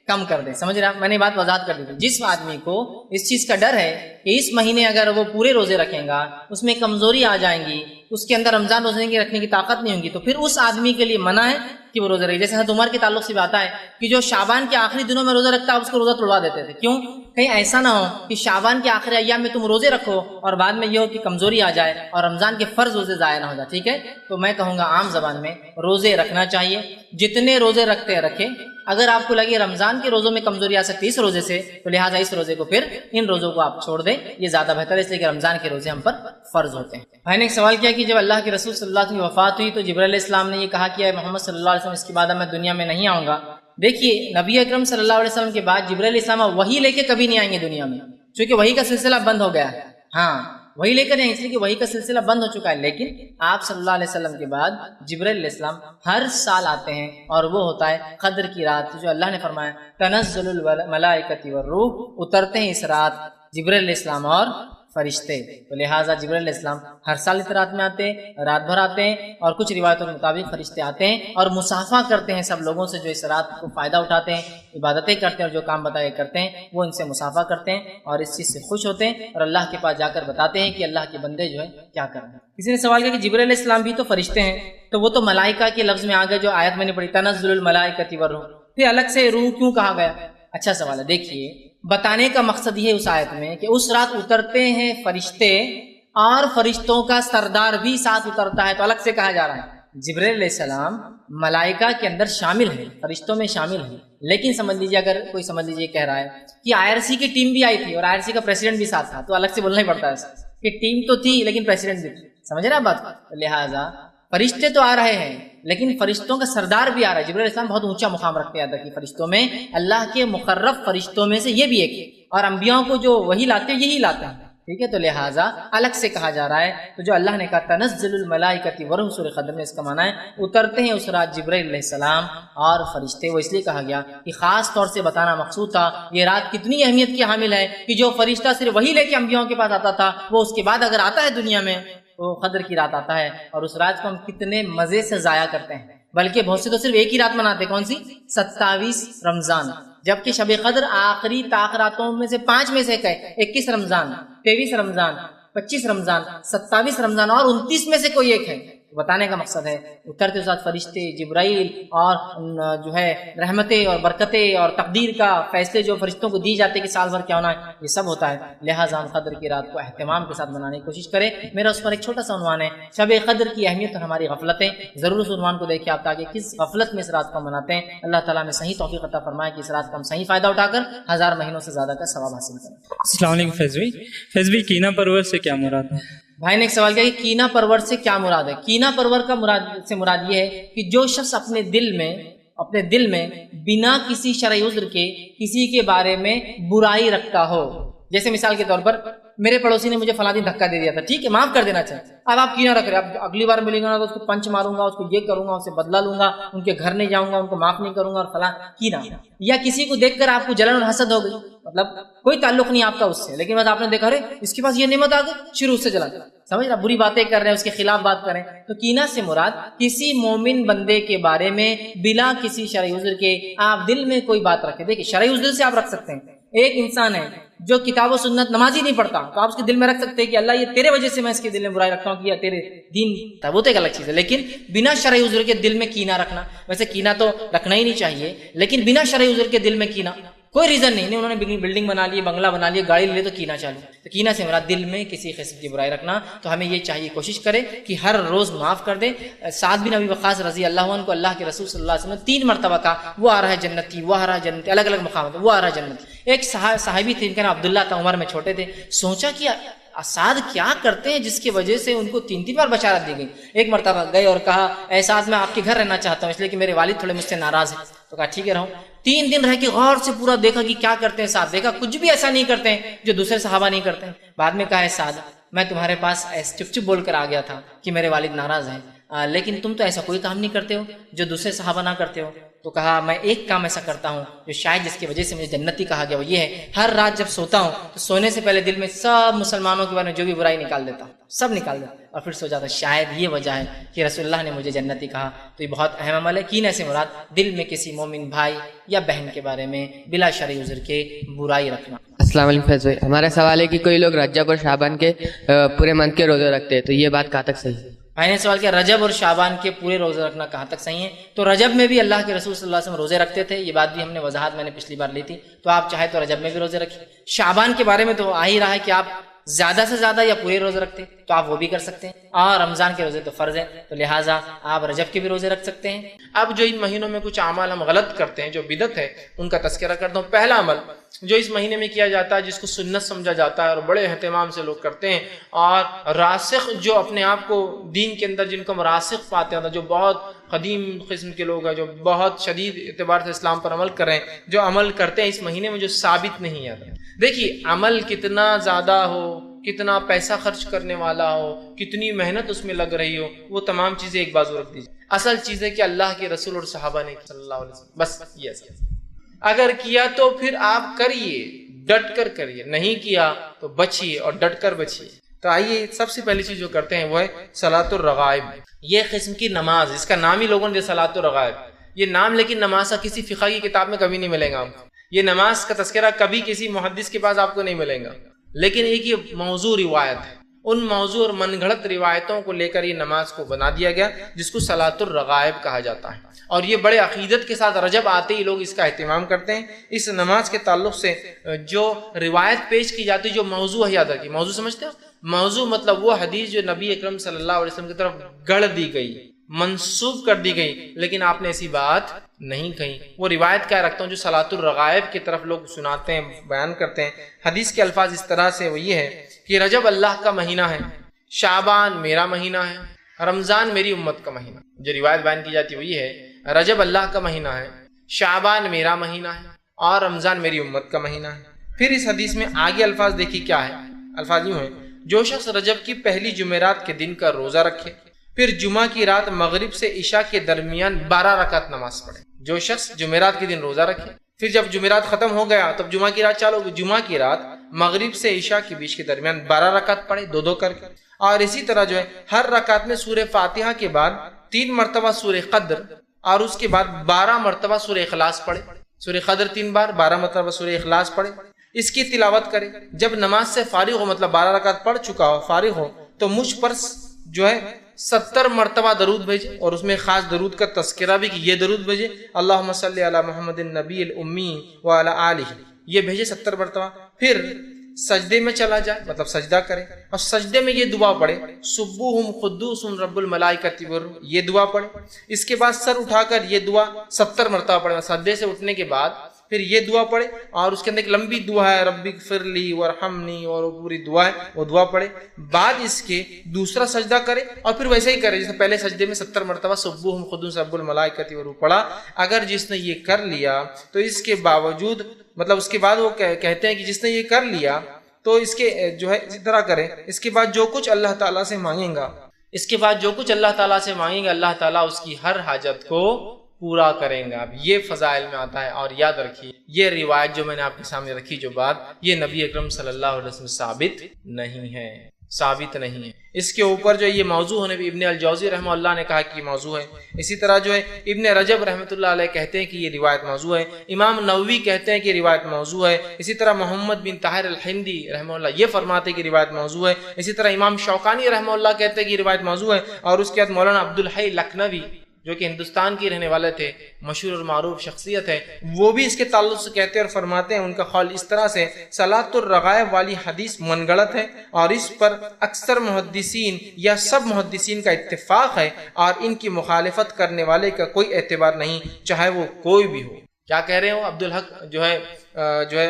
کم کر دیں۔ سمجھ رہے ہیں؟ میں نے بات وضاحت کر دی تھی۔ جس آدمی کو اس چیز کا ڈر ہے کہ اس مہینے اگر وہ پورے روزے رکھیں گا اس میں کمزوری آ جائیں گی، اس کے اندر رمضان روزے کی رکھنے کی طاقت نہیں ہوگی، تو پھر اس آدمی کے لیے منع ہے کہ وہ روزہ رکھے۔ جیسے حضرت عمر کے تعلق سے بھی آتا ہے کہ جو شعبان کے آخری دنوں میں روزہ رکھتا ہے اس کو روزہ توڑوا دیتے تھے۔ کیوں؟ کہیں ایسا نہ ہو کہ شعبان کے آخری ایام میں تم روزے رکھو اور بعد میں یہ ہو کہ کمزوری آ جائے اور رمضان کے فرض روزے ضائع نہ ہو جائے۔ ٹھیک ہے، تو میں کہوں گا عام زبان میں روزے رکھنا چاہیے، جتنے روزے رکھتے ہیں رکھیں۔ اگر آپ کو لگے رمضان کے روزوں میں کمزوری آ سکتی ہے اس روزے سے، تو لہٰذا اس روزے کو پھر ان روزوں کو آپ چھوڑ دیں، یہ زیادہ بہتر ہے، اس لیے کہ رمضان کے روزے ہم پر فرض ہوتے ہیں۔ بھائی نے ایک سوال کیا کہ جب اللہ کے رسول صلی اللہ علیہ وسلم کی وفات ہوئی تو جبرائیل علیہ السلام نے یہ کہا کہ اے محمد صلی اللہ علیہ وسلم اس کے بعد میں دنیا میں نہیں آؤں گا۔ دیکھیے نبی اکرم صلی اللہ علیہ وسلم کے بعد جبرائیل علیہ السلام وہی لے کے کبھی نہیں آئیں گے دنیا میں، چونکہ وہی کا سلسلہ بند ہو گیا ہے۔ ہاں وہی لے کر اس لیے کہ وہی کا سلسلہ بند ہو چکا ہے، لیکن آپ صلی اللہ علیہ وسلم کے بعد جبرائیل علیہ السلام ہر سال آتے ہیں، اور وہ ہوتا ہے قدر کی رات، جو اللہ نے فرمایا تنزل الملائکۃ والروح، اترتے ہیں اس رات جبرائیل علیہ السلام اور فرشتے۔ تو لہٰذا جبرائیل علیہ السلام ہر سال اس رات میں آتے ہیں، رات بھر آتے ہیں، اور کچھ روایتوں کے مطابق فرشتے آتے ہیں اور مصافحہ کرتے ہیں سب لوگوں سے جو اس رات کو فائدہ اٹھاتے ہیں، عبادتیں کرتے ہیں اور جو کام بتائے کرتے ہیں، وہ ان سے مصافحہ کرتے ہیں اور اس چیز سے خوش ہوتے ہیں اور اللہ کے پاس جا کر بتاتے ہیں کہ اللہ کے بندے جو ہے کیا کر رہے ہیں۔ کسی نے سوال کیا کہ جبرائیل علیہ السلام بھی تو فرشتے ہیں، تو وہ تو ملائکہ کے لفظ میں آ گئے جو آیت میں نے پڑھی تنزل الملائکۃ والروح، پھر الگ سے روح کیوں کہا گیا؟ اچھا سوال ہے۔ دیکھیے بتانے کا مقصد یہ ہے اس آیت میں کہ اس رات اترتے ہیں فرشتے اور فرشتوں کا سردار بھی ساتھ اترتا ہے، تو الگ سے کہا جا رہا ہے جبرائیل علیہ السلام ملائکہ کے اندر شامل ہے، فرشتوں میں شامل ہے، لیکن سمجھ لیجیے اگر کوئی سمجھ لیجیے کہہ رہا ہے کہ IRC کی ٹیم بھی آئی تھی اور IRC کا پریسیڈنٹ بھی ساتھ تھا، تو الگ سے بولنا ہی پڑتا ہے کہ ٹیم تو تھی لیکن پریسیڈنٹ بھی تھی۔ سمجھ رہے ہیں بات؟ لہٰذا فرشتے تو آ رہے ہیں لیکن فرشتوں کا سردار بھی آ رہا ہے۔ جبرائیل علیہ السلام بہت اونچا مقام رکھتے ہیں کہ فرشتوں میں، اللہ کے مقرب فرشتوں میں سے یہ بھی ایک ہے، اور انبیاء کو جو وہی لاتے ہیں یہی لاتے ہیں۔ ٹھیک ہے، تو لہٰذا الگ سے کہا جا رہا ہے۔ تو جو اللہ نے کہا تنزل الملائکۃ والروح سورہ قدر میں، اس کا معنی ہے اترتے ہیں اس رات جبرائیل علیہ السلام اور فرشتے۔ وہ اس لیے کہا گیا کہ خاص طور سے بتانا مقصود تھا یہ رات کتنی اہمیت کی حامل ہے کہ جو فرشتہ صرف وہی لے کے انبیاء کے پاس آتا تھا، وہ اس کے بعد اگر آتا ہے دنیا میں وہ قدر کی رات آتا ہے اور اس رات کو ہم کتنے مزے سے ضائع کرتے ہیں، بلکہ بہت سے تو صرف ایک ہی رات مناتے ہیں، کون سی؟ 27 رمضان، جبکہ شب قدر آخری راتوں میں سے 5 میں سے ایک ہے، 21 رمضان، 23 رمضان، 25 رمضان، 27 رمضان اور 29 میں سے کوئی ایک ہے۔ بتانے کا مقصد ہے اترتے ساتھ فرشتے جبرائیل اور جو ہے رحمتیں اور برکتیں اور تقدیر کا فیصلے جو فرشتوں کو دی جاتے کہ سال بھر کیا ہونا ہے، یہ سب ہوتا ہے۔ لہٰذا ہم قدر کی رات کو اہتمام کے ساتھ منانے کی کوشش کریں۔ میرا اس پر ایک چھوٹا سا عنوان ہے، شب قدر کی اہمیت اور ہماری غفلتیں۔ ضرور اس عنوان کو دیکھیں آپ تاکہ کس غفلت میں اس رات کو مناتے ہیں۔ اللہ تعالیٰ میں صحیح توفیق عطا فرمائے کہ اس رات کا ہم صحیح فائدہ اٹھا کر 1000 مہینوں سے زیادہ کا ثواب حاصل کریں۔ السلام علیکم فیض بھائی، کینہ پرور سے کیا مراد ہے؟ بھائی نے ایک سوال کیا کہ کینہ پرور سے کیا مراد ہے۔ کینہ پرور کا مراد یہ ہے کہ جو شخص اپنے دل میں بنا کسی شرعی عذر کے کسی کے بارے میں برائی رکھتا ہو۔ جیسے مثال کے طور پر میرے پڑوسی نے مجھے فلاں دن دھکا دے دیا تھا، ٹھیک ہے، معاف کر دینا چاہیے، اب آپ کینہ رکھ رہے، اب اگلی بار ملیں گا تو اس کو پنچ ماروں گا، اس کو یہ کروں گا، اس سے بدلہ لوں گا، ان کے گھر نہیں جاؤں گا، ان کو معاف نہیں کروں گا اور فلاں کینہ۔ یا کسی کو دیکھ کر آپ کو جلن اور حسد ہو گئی، مطلب کوئی تعلق نہیں آپ کا اس سے، لیکن بس آپ نے دیکھا ارے اس کے پاس یہ نعمت آ گئی، شروع اس سے جلن، سمجھ رہا، بری باتیں کر رہے ہیں، اس کے خلاف بات کریں۔ تو کینہ سے مراد کسی مومن بندے کے بارے میں بلا کسی شرعی عذر کے آپ دل میں کوئی بات رکھیں۔ دیکھیں شرعی عذر سے آپ رکھ سکتے ہیں، ایک انسان ہے جو کتاب و سنت نماز ہی نہیں پڑھتا تو آپ اس کے دل میں رکھ سکتے ہیں کہ اللہ یہ تیرے وجہ سے میں اس کے دل میں برائی رکھتا ہوں کہ یا تیرے دین، وہ تو ایک الگ چیز ہے۔ لیکن بنا شرعی عذر کے دل میں کینہ رکھنا، ویسے کینہ تو رکھنا ہی نہیں چاہیے، لیکن بنا شرعی عذر کے دل میں کینہ، کوئی ریزن نہیں، انہوں نے بلڈنگ بنا لی، بنگلہ بنا لیا، گاڑی لے تو کینہ چالو۔ تو کینہ سے مراد دل میں کسی قسم کی برائی رکھنا۔ تو ہمیں یہ چاہیے کوشش کرے کہ ہر روز معاف کر دیں۔ سعد بن ابی وقاص رضی اللہ عنہ کو اللہ کے رسول صلی اللہ علیہ وسلم نے 3 مرتبہ کہا وہ آ رہا ہے جنتی، وہ آ رہا ہے جنتی، الگ الگ مقامات وہ آ رہا ہے جنتی۔ ایک صحابی تھے، ان کا نام عبداللہ تھا، عمر میں چھوٹے تھے، سوچا کہ سعد کیا کرتے ہیں جس کی وجہ سے ان کو 3 بار بشارت دی گئی۔ ایک مرتبہ گئے اور کہا اے سعد میں آپ کے گھر رہنا چاہتا ہوں اس لیے کہ میرے والد تھوڑے مجھ سے ناراض ہیں۔ تو کہا ٹھیک ہے رہوں۔ 3 دن رہ کے غور سے پورا دیکھا کہ کیا کرتے ہیں سعد، دیکھا کچھ بھی ایسا نہیں کرتے ہیں جو دوسرے صحابہ نہیں کرتے ہیں۔ بعد میں کہا ہے سعد میں تمہارے پاس چپ چپ بول کر آ گیا تھا کہ میرے والد ناراض ہیں، لیکن تم تو ایسا کوئی کام نہیں کرتے ہو جو دوسرے صحابہ نہ کرتے ہو۔ تو کہا میں ایک کام ایسا کرتا ہوں جو شاید جس کی وجہ سے مجھے جنتی کہا گیا، وہ یہ ہے ہر رات جب سوتا ہوں تو سونے سے پہلے دل میں سب مسلمانوں کے بارے میں جو بھی برائی نکال دیتا ہوں، سب نکال دیتا اور پھر سو جاتا، شاید یہ وجہ ہے کہ رسول اللہ نے مجھے جنتی کہا۔ تو یہ بہت اہم عمل ہے۔ کینہ سے مراد دل میں کسی مومن بھائی یا بہن کے بارے میں بلا شرعی عذر کے برائی رکھنا۔ السلام علیکم فیض بھائی، ہمارا سوال ہے کہ کوئی لوگ رجب اور شعبان کے پورے منتھ کے روزے رکھتے ہیں، تو یہ بات کہاں تک صحیح ہے؟ بھائی نے سوال کیا رجب اور شعبان کے پورے روزے رکھنا کہاں تک صحیح ہے؟ تو رجب میں بھی اللہ کے رسول صلی اللہ علیہ وسلم روزے رکھتے تھے، یہ بات بھی ہم نے وضاحت میں نے پچھلی بار لی تھی، تو آپ چاہے تو رجب میں بھی روزے رکھیں۔ شعبان کے بارے میں تو آ ہی رہا ہے کہ آپ زیادہ سے زیادہ یا پورے روزے رکھتے ہیں تو آپ وہ بھی کر سکتے ہیں، اور رمضان کے روزے تو فرض ہیں تو لہٰذا آپ رجب کے بھی روزے رکھ سکتے ہیں۔ اب جو ان مہینوں میں کچھ اعمال ہم غلط کرتے ہیں جو بدعت ہے ان کا تذکرہ کرتا ہوں۔ پہلا عمل جو اس مہینے میں کیا جاتا ہے جس کو سنت سمجھا جاتا ہے اور بڑے اہتمام سے لوگ کرتے ہیں، اور راسخ جو اپنے آپ کو دین کے اندر جن کو ہم راسخ پاتے ہیں، جو بہت قدیم قسم کے لوگ ہیں، جو بہت شدید اعتبار سے اسلام پر عمل کر رہے ہیں، جو عمل کرتے ہیں اس مہینے میں جو ثابت نہیں آتا۔ دیکھیے عمل کتنا زیادہ ہو، کتنا پیسہ خرچ کرنے والا ہو، کتنی محنت اس میں لگ رہی ہو، وہ تمام چیزیں ایک بازو رکھ دیجیے۔ اصل چیز ہے کہ اللہ کے رسول اور صحابہ نے صلی اللہ علیہ وسلم، بس یہ اگر کیا تو پھر آپ کریے، ڈٹ کر کریے، نہیں کیا تو بچیے اور ڈٹ کر بچیے۔ تو آئیے سب سے پہلی چیز جو کرتے ہیں وہ ہے صلاۃ الرغائب۔ یہ قسم کی نماز، اس کا نام ہی لوگوں نے صلاۃ الرغائب، یہ نام لیکن نماز کا کسی فقہ کی کتاب میں کبھی نہیں ملے گا آپ کو، یہ نماز کا تذکرہ کبھی کسی محدث کے پاس آپ کو نہیں ملے گا، لیکن ایک یہ موضوع روایت ہے، ان موضوع اور من گھڑت روایتوں کو لے کر یہ نماز کو بنا دیا گیا جس کو صلاۃ الرغائب کہا جاتا ہے، اور یہ بڑے عقیدت کے ساتھ رجب آتے ہی لوگ اس کا اہتمام کرتے ہیں۔ اس نماز کے تعلق سے جو روایت پیش کی جاتی ہے، جو موضوع ہے، یاد رکھیے موضوع سمجھتے ہو؟ موضوع مطلب وہ حدیث جو نبی اکرم صلی اللہ علیہ وسلم کی طرف گڑھ دی گئی، منسوب کر دی گئی، لیکن آپ نے ایسی بات نہیں کہی، وہ روایت کیا رکھتا ہوں جو صلاۃ الرغائب کی طرف لوگ سناتے ہیں، بیان کرتے ہیں۔ حدیث کے الفاظ اس طرح سے وہ یہ ہے کہ رجب اللہ کا مہینہ ہے، شعبان میرا مہینہ ہے، رمضان میری امت کا مہینہ۔ جو روایت بیان کی جاتی ہے وہ یہ ہے رجب اللہ کا مہینہ ہے، شعبان میرا مہینہ ہے، اور رمضان میری امت کا مہینہ ہے۔ پھر اس حدیث میں آگے الفاظ دیکھیے کیا ہے، الفاظ یوں ہیں جو شخص رجب کی پہلی جمعرات کے دن کا روزہ رکھے، پھر جمعہ کی رات مغرب سے عشاء کے درمیان 12 رکعت نماز پڑھے۔ جو شخص جمعرات کے دن روزہ رکھے، پھر جب جمعرات ختم ہو گیا تب جمعہ کی رات چالو ہوگی، جمعہ کی رات مغرب سے عشاء کے بیچ کے درمیان 12 رکعت پڑھے، 2 کر کے، اور اسی طرح جو ہے ہر رکعت میں سورہ فاتحہ کے بعد 3 مرتبہ سورہ قدر اور اس کے بعد 12 مرتبہ سورہ اخلاص پڑھے، سورہ قدر 3 بار، 12 مرتبہ سورہ اخلاص پڑھے، اس کی تلاوت کرے۔ جب نماز سے فارغ ہو، مطلب 12 رکعت پڑھ چکا ہو، فارغ ہو، تو مجھ پر جو ہے 70 مرتبہ درود بھیجے، اور اس میں خاص درود کا تذکرہ بھی کہ یہ درود بھیجے، اللہم صلی علی محمد النبی الامی وعلی آلہ، یہ بھیجے 70 مرتبہ۔ پھر سجدے میں چلا جائے، مطلب سجدہ کرے، اور سجدے میں یہ دعا پڑھے، سبوہم قدوس رب الملائکۃ والروح، یہ دعا پڑھے۔ اس کے بعد سر اٹھا کر یہ دعا 70 مرتبہ پڑھے، سجدے سے اٹھنے کے بعد پھر یہ دعا پڑھے، اور اس کے اندر ایک لمبی دعا ہے ربی اغفر لی وارحمنی، اور وہ پوری دعا ہے، وہ دعا پڑھے۔ بعد اس کے دوسرا سجدہ کرے، اور پھر ویسے ہی کرے جیسے پہلے سجدے میں 70 مرتبہ سبوہم قدوس رب الملائکۃ والروح پڑھا۔ اگر جس نے یہ کر لیا تو اس کے باوجود، مطلب اس کے بعد وہ کہتے ہیں کہ جس نے یہ کر لیا تو اس کے جو ہے اسی طرح کرے، اس کے بعد جو کچھ اللہ تعالیٰ سے مانگیں گا، اس کے بعد جو کچھ اللہ تعالیٰ سے مانگیں گا، اللہ تعالیٰ اس کی ہر حاجت کو پورا کریں گا۔ اب یہ فضائل میں آتا ہے، اور یاد رکھیے یہ روایت جو میں نے آپ کے سامنے رکھی، جو بات، یہ نبی اکرم صلی اللہ علیہ وسلم ثابت نہیں ہے، ثابت نہیں ہے۔ اس کے اوپر جو یہ موضوع ہونے بھی ابن الجوزی رحمہ اللہ نے کہا کہ یہ موضوع ہے۔ اسی طرح جو ہے ابن رجب رحمۃ اللہ علیہ کہتے ہیں کہ یہ روایت موضوع ہے، امام نووی کہتے ہیں کہ یہ روایت موضوع ہے، اسی طرح محمد بن طاہر الہندی رحمہ اللہ یہ فرماتے ہیں کہ روایت موضوع ہے، اسی طرح امام شوکانی رحمہ اللہ کہتے ہیں کہ یہ روایت موضوع ہے، اور اس کے بعد مولانا عبدالحی لکھنوی جو کہ ہندوستان کی رہنے والے تھے، مشہور اور معروف شخصیت ہے، وہ بھی اس کے تعلق سے کہتے ہیں اور فرماتے ہیں، ان کا قول اس طرح سے صلاۃ الرغائب والی حدیث من گڑت ہے، اور اس پر اکثر محدثین یا سب محدثین کا اتفاق ہے، اور ان کی مخالفت کرنے والے کا کوئی اعتبار نہیں، چاہے وہ کوئی بھی ہو۔ کیا کہہ رہے ہو عبدالحق جو ہے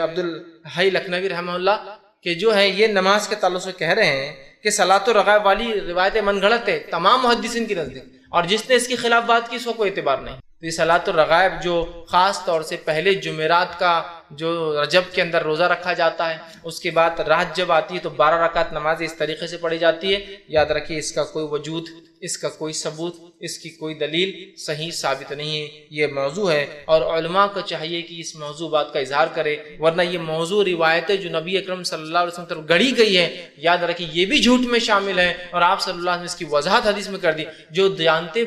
عبدالحی لکھنوی رحمہ اللہ کہ جو ہے یہ نماز کے تعلق سے کہہ رہے ہیں کہ صلاۃ الرغائب والی روایت من گڑت ہے تمام محدثین کی نزدیک، اور جس نے اس کے خلاف بات کی اس کو کوئی اعتبار نہیں۔ تو یہ صلاۃ الرغائب جو خاص طور سے پہلے جمعرات کا جو رجب کے اندر روزہ رکھا جاتا ہے، اس کے بعد رات جب آتی ہے تو 12 رکعت نماز اس طریقے سے پڑھی جاتی ہے، یاد رکھیے اس کا کوئی وجود، اس کا کوئی ثبوت، اس کی کوئی دلیل صحیح ثابت نہیں ہے، یہ موضوع ہے، اور علماء کو چاہیے کہ اس موضوع بات کا اظہار کرے، ورنہ یہ موضوع روایتیں جو نبی اکرم صلی اللہ علیہ وسلم طرف گڑھی گئی ہے، یاد رکھیے یہ بھی جھوٹ میں شامل ہے، اور آپ صلی اللہ علیہ وسلم نے اس کی وضاحت حدیث میں کر دی، جو جانتے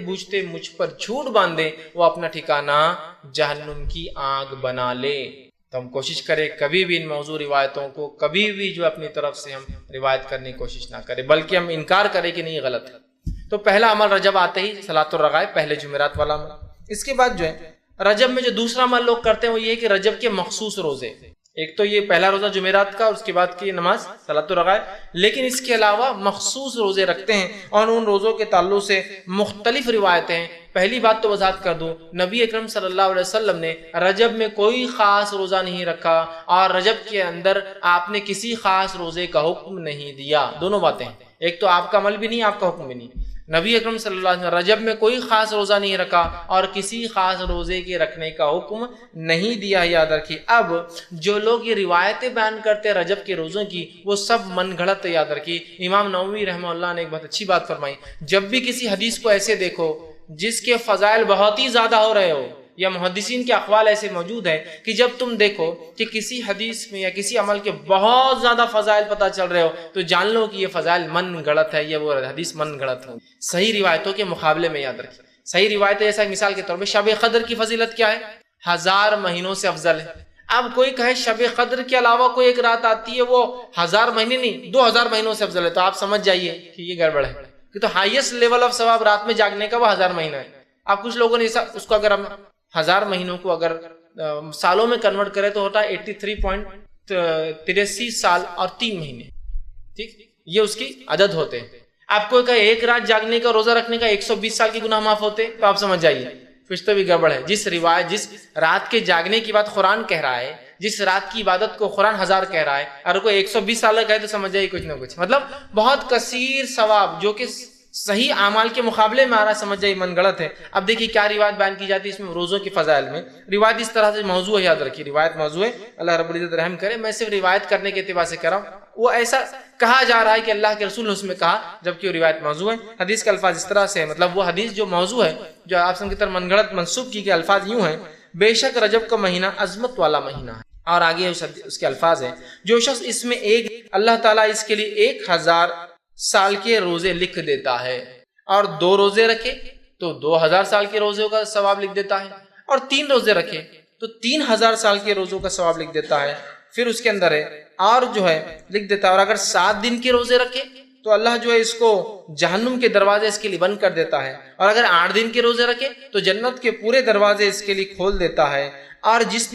بوجھتے مجھ پر جھوٹ باندھے وہ اپنا ٹھکانہ جہنم کی آگ بنا لے۔ تو ہم کوشش کریں کبھی بھی ان موضوع روایتوں کو کبھی بھی جو اپنی طرف سے ہم روایت کرنے کی کوشش نہ کریں، بلکہ ہم انکار کریں کہ نہیں غلط ہے۔ تو پہلا عمل رجب آتے ہی صلاۃ الرغائب، پہلے جمعرات والا عمل۔ اس کے بعد جو ہے رجب میں جو دوسرا عمل لوگ کرتے ہیں وہ یہ ہے کہ رجب کے مخصوص روزے، ایک تو یہ پہلا روزہ جمعرات کا، اور اس کے بعد کی نماز صلاۃ الرغائب، لیکن اس کے علاوہ مخصوص روزے رکھتے ہیں، اور ان روزوں کے تعلق سے مختلف روایتیں ہیں۔ پہلی بات تو وضاحت کر دوں، نبی اکرم صلی اللہ علیہ وسلم نے رجب میں کوئی خاص روزہ نہیں رکھا، اور رجب کے اندر آپ نے کسی خاص روزے کا حکم نہیں دیا۔ دونوں باتیں، ایک تو آپ کا عمل بھی نہیں، آپ کا حکم بھی نہیں۔ نبی اکرم صلی اللہ علیہ وسلم رجب میں کوئی خاص روزہ نہیں رکھا اور کسی خاص روزے کے رکھنے کا حکم نہیں دیا، یاد رکھیے۔ اب جو لوگ یہ روایتیں بیان کرتے ہیں رجب کے روزوں کی، وہ سب من گھڑت ہے، یاد رکھیے۔ امام نووی رحمہ اللہ نے ایک بہت اچھی بات فرمائی، جب بھی کسی حدیث کو ایسے دیکھو جس کے فضائل بہت ہی زیادہ ہو رہے ہو، یا محدثین کے اقوال ایسے موجود ہیں کہ جب تم دیکھو کہ کسی حدیث میں یا کسی عمل کے بہت زیادہ فضائل پتہ چل رہے ہو، تو جان لو کہ یہ فضائل من گڑت ہے، یہ وہ حدیث من گڑت ہو۔ صحیح روایتوں کے مقابلے میں یاد رکھیں، صحیح روایتیں جیسا مثال کے طور پہ شب قدر کی فضیلت کیا ہے؟ 1000 مہینوں سے افضل ہے۔ اب کوئی کہے شب قدر کے علاوہ کوئی ایک رات آتی ہے وہ 1000 مہینے نہیں 2000 مہینوں سے افضل ہے، تو آپ سمجھ جائیے کہ یہ گڑبڑ ہے، کہ تو ہائیسٹ لیول آف ثواب رات میں جاگنے کا وہ 1000 مہینہ ہے۔ اب کچھ لوگوں نے اس کو اگر ہم 1000 مہینوں کو اگر سالوں میں کنورٹ کرے تو ہوتا ہے 83.83 سال اور 3 مہینے، ٹھیک، یہ اس کی عدد ہوتے ہیں۔ آپ کو کہا ایک رات جاگنے کا روزہ رکھنے کا 120 سال کے گناہ معاف ہوتے، تو آپ سمجھ جائیے کچھ تو بھی گڑبڑ ہے۔ جس رات کے جاگنے کی بات قرآن کہہ رہا ہے، جس رات کی عبادت کو قرآن 1000 کہہ رہا ہے، اور کوئی 120 سال کا کہے تو سمجھ جائیے کچھ نہ کچھ، مطلب بہت کثیر ثواب جو کہ صحیح اعمال کے مقابلے میں آ رہا، سمجھ جائیے من گڑت ہے۔ اب دیکھیے کیا روایت بیان کی جاتی ہے اس میں روزوں کے فضائل میں۔ روایت اس طرح سے موضوع ہے، یاد رکھیے روایت موضوع ہے، اللہ رب العزت رحم کرے، میں صرف روایت کرنے کے اعتبار سے کر رہا ہوں۔ وہ ایسا کہا جا رہا ہے کہ اللہ کے رسول نے اس میں کہا، جبکہ وہ روایت موضوع ہے۔ حدیث کے الفاظ اس طرح سے، مطلب وہ حدیث جو موضوع ہے، جو آپ کی طرف من گڑت منسوب کی گئی، الفاظ یوں ہیں: بے شک رجب کا مہینہ عظمت والا مہینہ ہے، اور آگے اس کے الفاظ ہیں، جو شخص اس میں اللہ تعالیٰ اس کے لیے 1000 سال کے روزے لکھ دیتا ہے، اور 2 روزے رکھے تو 2000 سال کے روزوں کا ثواب لکھ دیتا ہے، اور 3 روزے رکھے تو 3000 سال کے روزوں کا ثواب لکھ دیتا ہے۔ پھر اس کے اندر ہے اور جو ہے لکھ دیتا ہے، اور اگر 7 دن کے روزے رکھے تو اللہ جو ہے اس کو جہنم کے دروازے اس کے لیے بند کر دیتا ہے، اور اگر 8 دن کے روزے رکھے تو جنت کے پورے دروازے اس کے لیے کھول دیتا ہے، اور جس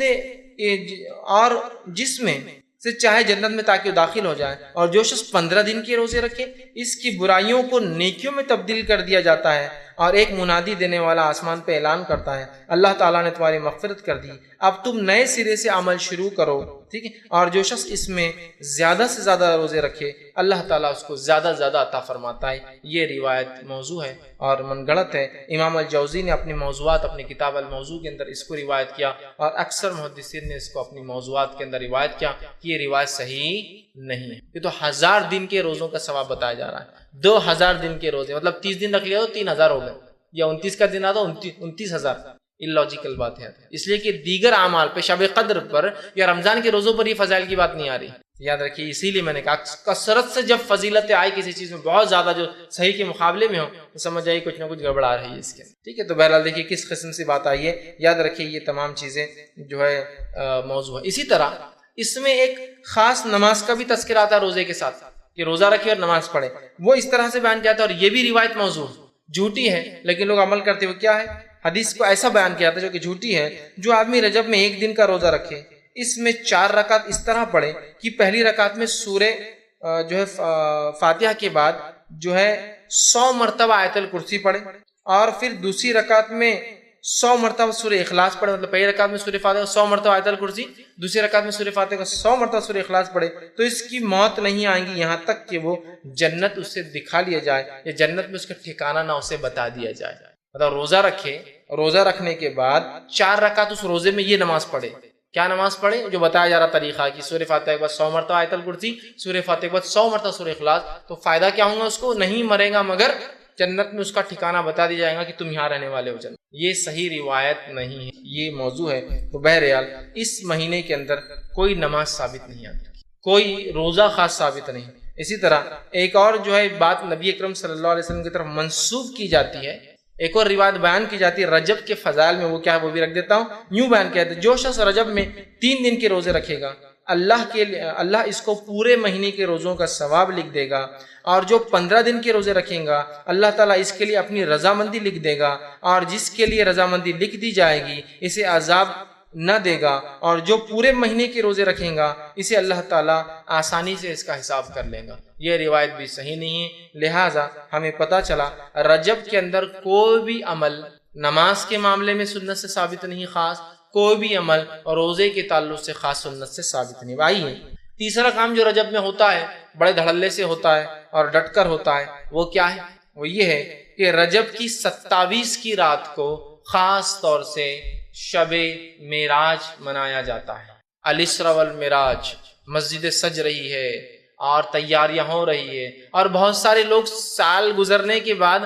میں سے چاہے جنت میں تاکہ وہ داخل ہو جائے۔ اور جو شخص 15 دن کے روزے رکھے اس کی برائیوں کو نیکیوں میں تبدیل کر دیا جاتا ہے، اور ایک منادی دینے والا آسمان پہ اعلان کرتا ہے، اللہ تعالیٰ نے تمہاری مغفرت کر دی، اب تم نئے سرے سے عمل شروع کرو، ٹھیک ہے۔ اور جو شخص اس میں زیادہ سے زیادہ روزے رکھے اللہ تعالیٰ اس کو زیادہ زیادہ عطا فرماتا ہے۔ یہ روایت موضوع ہے اور من گڑت ہے۔ امام الجوزی نے اپنی موضوعات اپنی کتاب الموضوع کے اندر اس کو روایت کیا، اور اکثر محدثین نے اس کو اپنی موضوعات کے اندر روایت کیا کہ یہ روایت صحیح نہیں ہے۔ یہ تو 1000 دن کے روزوں کا ثواب بتایا جا رہا ہے، 2000 دن کے روزے مطلب 30 دن رکھ لیا تو 3000 ہو گئے، یا 29 کا دن آتا 29000، اللاجیکل بات ہے، اس لیے کہ دیگر اعمال پہ شب قدر پر یا رمضان کے روزوں پر یہ فضائل کی بات نہیں آ رہی، یاد رکھیے۔ اسی لیے میں نے کہا کثرت سے جب فضیلت آئے کسی چیز میں بہت زیادہ جو صحیح کے مقابلے میں ہو تو سمجھ آئیے کچھ نہ کچھ گڑبڑ آ رہی ہے اس کے، ٹھیک ہے۔ تو بہرحال دیکھیے کس قسم سے بات آئی ہے، یاد رکھیے یہ تمام چیزیں جو ہے موضوع ہے۔ اسی طرح اس میں ایک خاص نماز کا بھی تذکرہ آتا ہے روزے کے ساتھ، کہ روزہ رکھے اور نماز پڑھے، وہ اس طرح سے بیان کیا جاتا ہے، اور یہ بھی روایت موضوع جھوٹی ہے لیکن لوگ عمل کرتے ہوئے کیا ہے، حدیث کو ایسا بیان کیا جاتا ہے جو کہ جھوٹی ہے۔ جو آدمی رجب میں 1 دن کا روزہ رکھے اس میں 4 رکعت اس طرح پڑھے کہ پہلی رکعت میں سورہ جو ہے فاتحہ کے بعد جو ہے 100 مرتبہ آیت الکرسی پڑھے، اور پھر دوسری رکعت میں 100 مرتبہ سورہ اخلاص پڑھے، مطلب پہلی رکعت میں سورہ فاتحہ 100 مرتبہ آیت الکرسی، دوسری رکعت میں سورہ فاتحہ کا 100 مرتبہ سورہ اخلاص پڑھے، تو اس کی موت نہیں آئیں گی یہاں تک کہ وہ جنت اس سے دکھا لیا جائے، یا جنت میں اس کا ٹھکانہ نہ اسے بتا دیا جائے۔ مطلب روزہ رکھے، روزہ رکھنے کے بعد 4 رکعت اس روزے میں یہ نماز پڑھے، کیا نماز پڑھے جو بتایا جا رہا طریقہ کہ سورہ فاتحہ کے بعد 100 مرتبہ آیت الکرسی، سورہ فاتحہ کے بعد 100 مرتبہ سورہ اخلاص، تو فائدہ کیا ہوگا اس کو، نہیں مرے گا مگر جنت میں اس کا ٹھکانہ بتا دیا جائے گا کہ تم یہاں رہنے والے ہو جنت۔ یہ صحیح روایت نہیں ہے، یہ موضوع ہے۔ تو بہرحال اس مہینے کے اندر کوئی نماز ثابت نہیں آتی، کوئی روزہ خاص ثابت نہیں۔ اسی طرح ایک اور جو ہے بات نبی اکرم صلی اللہ علیہ وسلم کی طرف منسوب کی جاتی ہے، ایک اور روایت بیان کی جاتی ہے رجب کے فضائل میں، وہ کیا ہے وہ بھی رکھ دیتا ہوں۔ یوں بیان کیا جاتا ہے، جو شخص رجب میں 3 دن کے روزے رکھے گا اللہ اس کو پورے مہینے کے روزوں کا ثواب لکھ دے گا، اور جو 15 دن کے روزے رکھیں گا اللہ تعالیٰ اس کے لیے اپنی رضامندی لکھ دے گا، اور جس کے لیے رضامندی لکھ دی جائے گی اسے عذاب نہ دے گا، اور جو پورے مہینے کے روزے رکھیں گا اسے اللہ تعالیٰ آسانی سے اس کا حساب کر لے گا۔ یہ روایت بھی صحیح نہیں ہے، لہٰذا ہمیں پتہ چلا رجب کے اندر کوئی بھی عمل نماز کے معاملے میں سنت سے ثابت نہیں، خاص کوئی بھی عمل اور روزے کے تعلق سے خاص سنت سے ثابت نہیں۔ آئیے تیسرا کام جو رجب میں ہوتا ہے بڑے دھڑلے سے ہوتا ہے اور ڈٹ کر ہوتا ہے، وہ کیا ہے؟ وہ یہ ہے کہ رجب کی 27 کی رات کو خاص طور سے شب معراج منایا جاتا ہے۔ الاسراء والمعراج، مسجدیں سج رہی ہے اور تیاریاں ہو رہی ہے، اور بہت سارے لوگ سال گزرنے کے بعد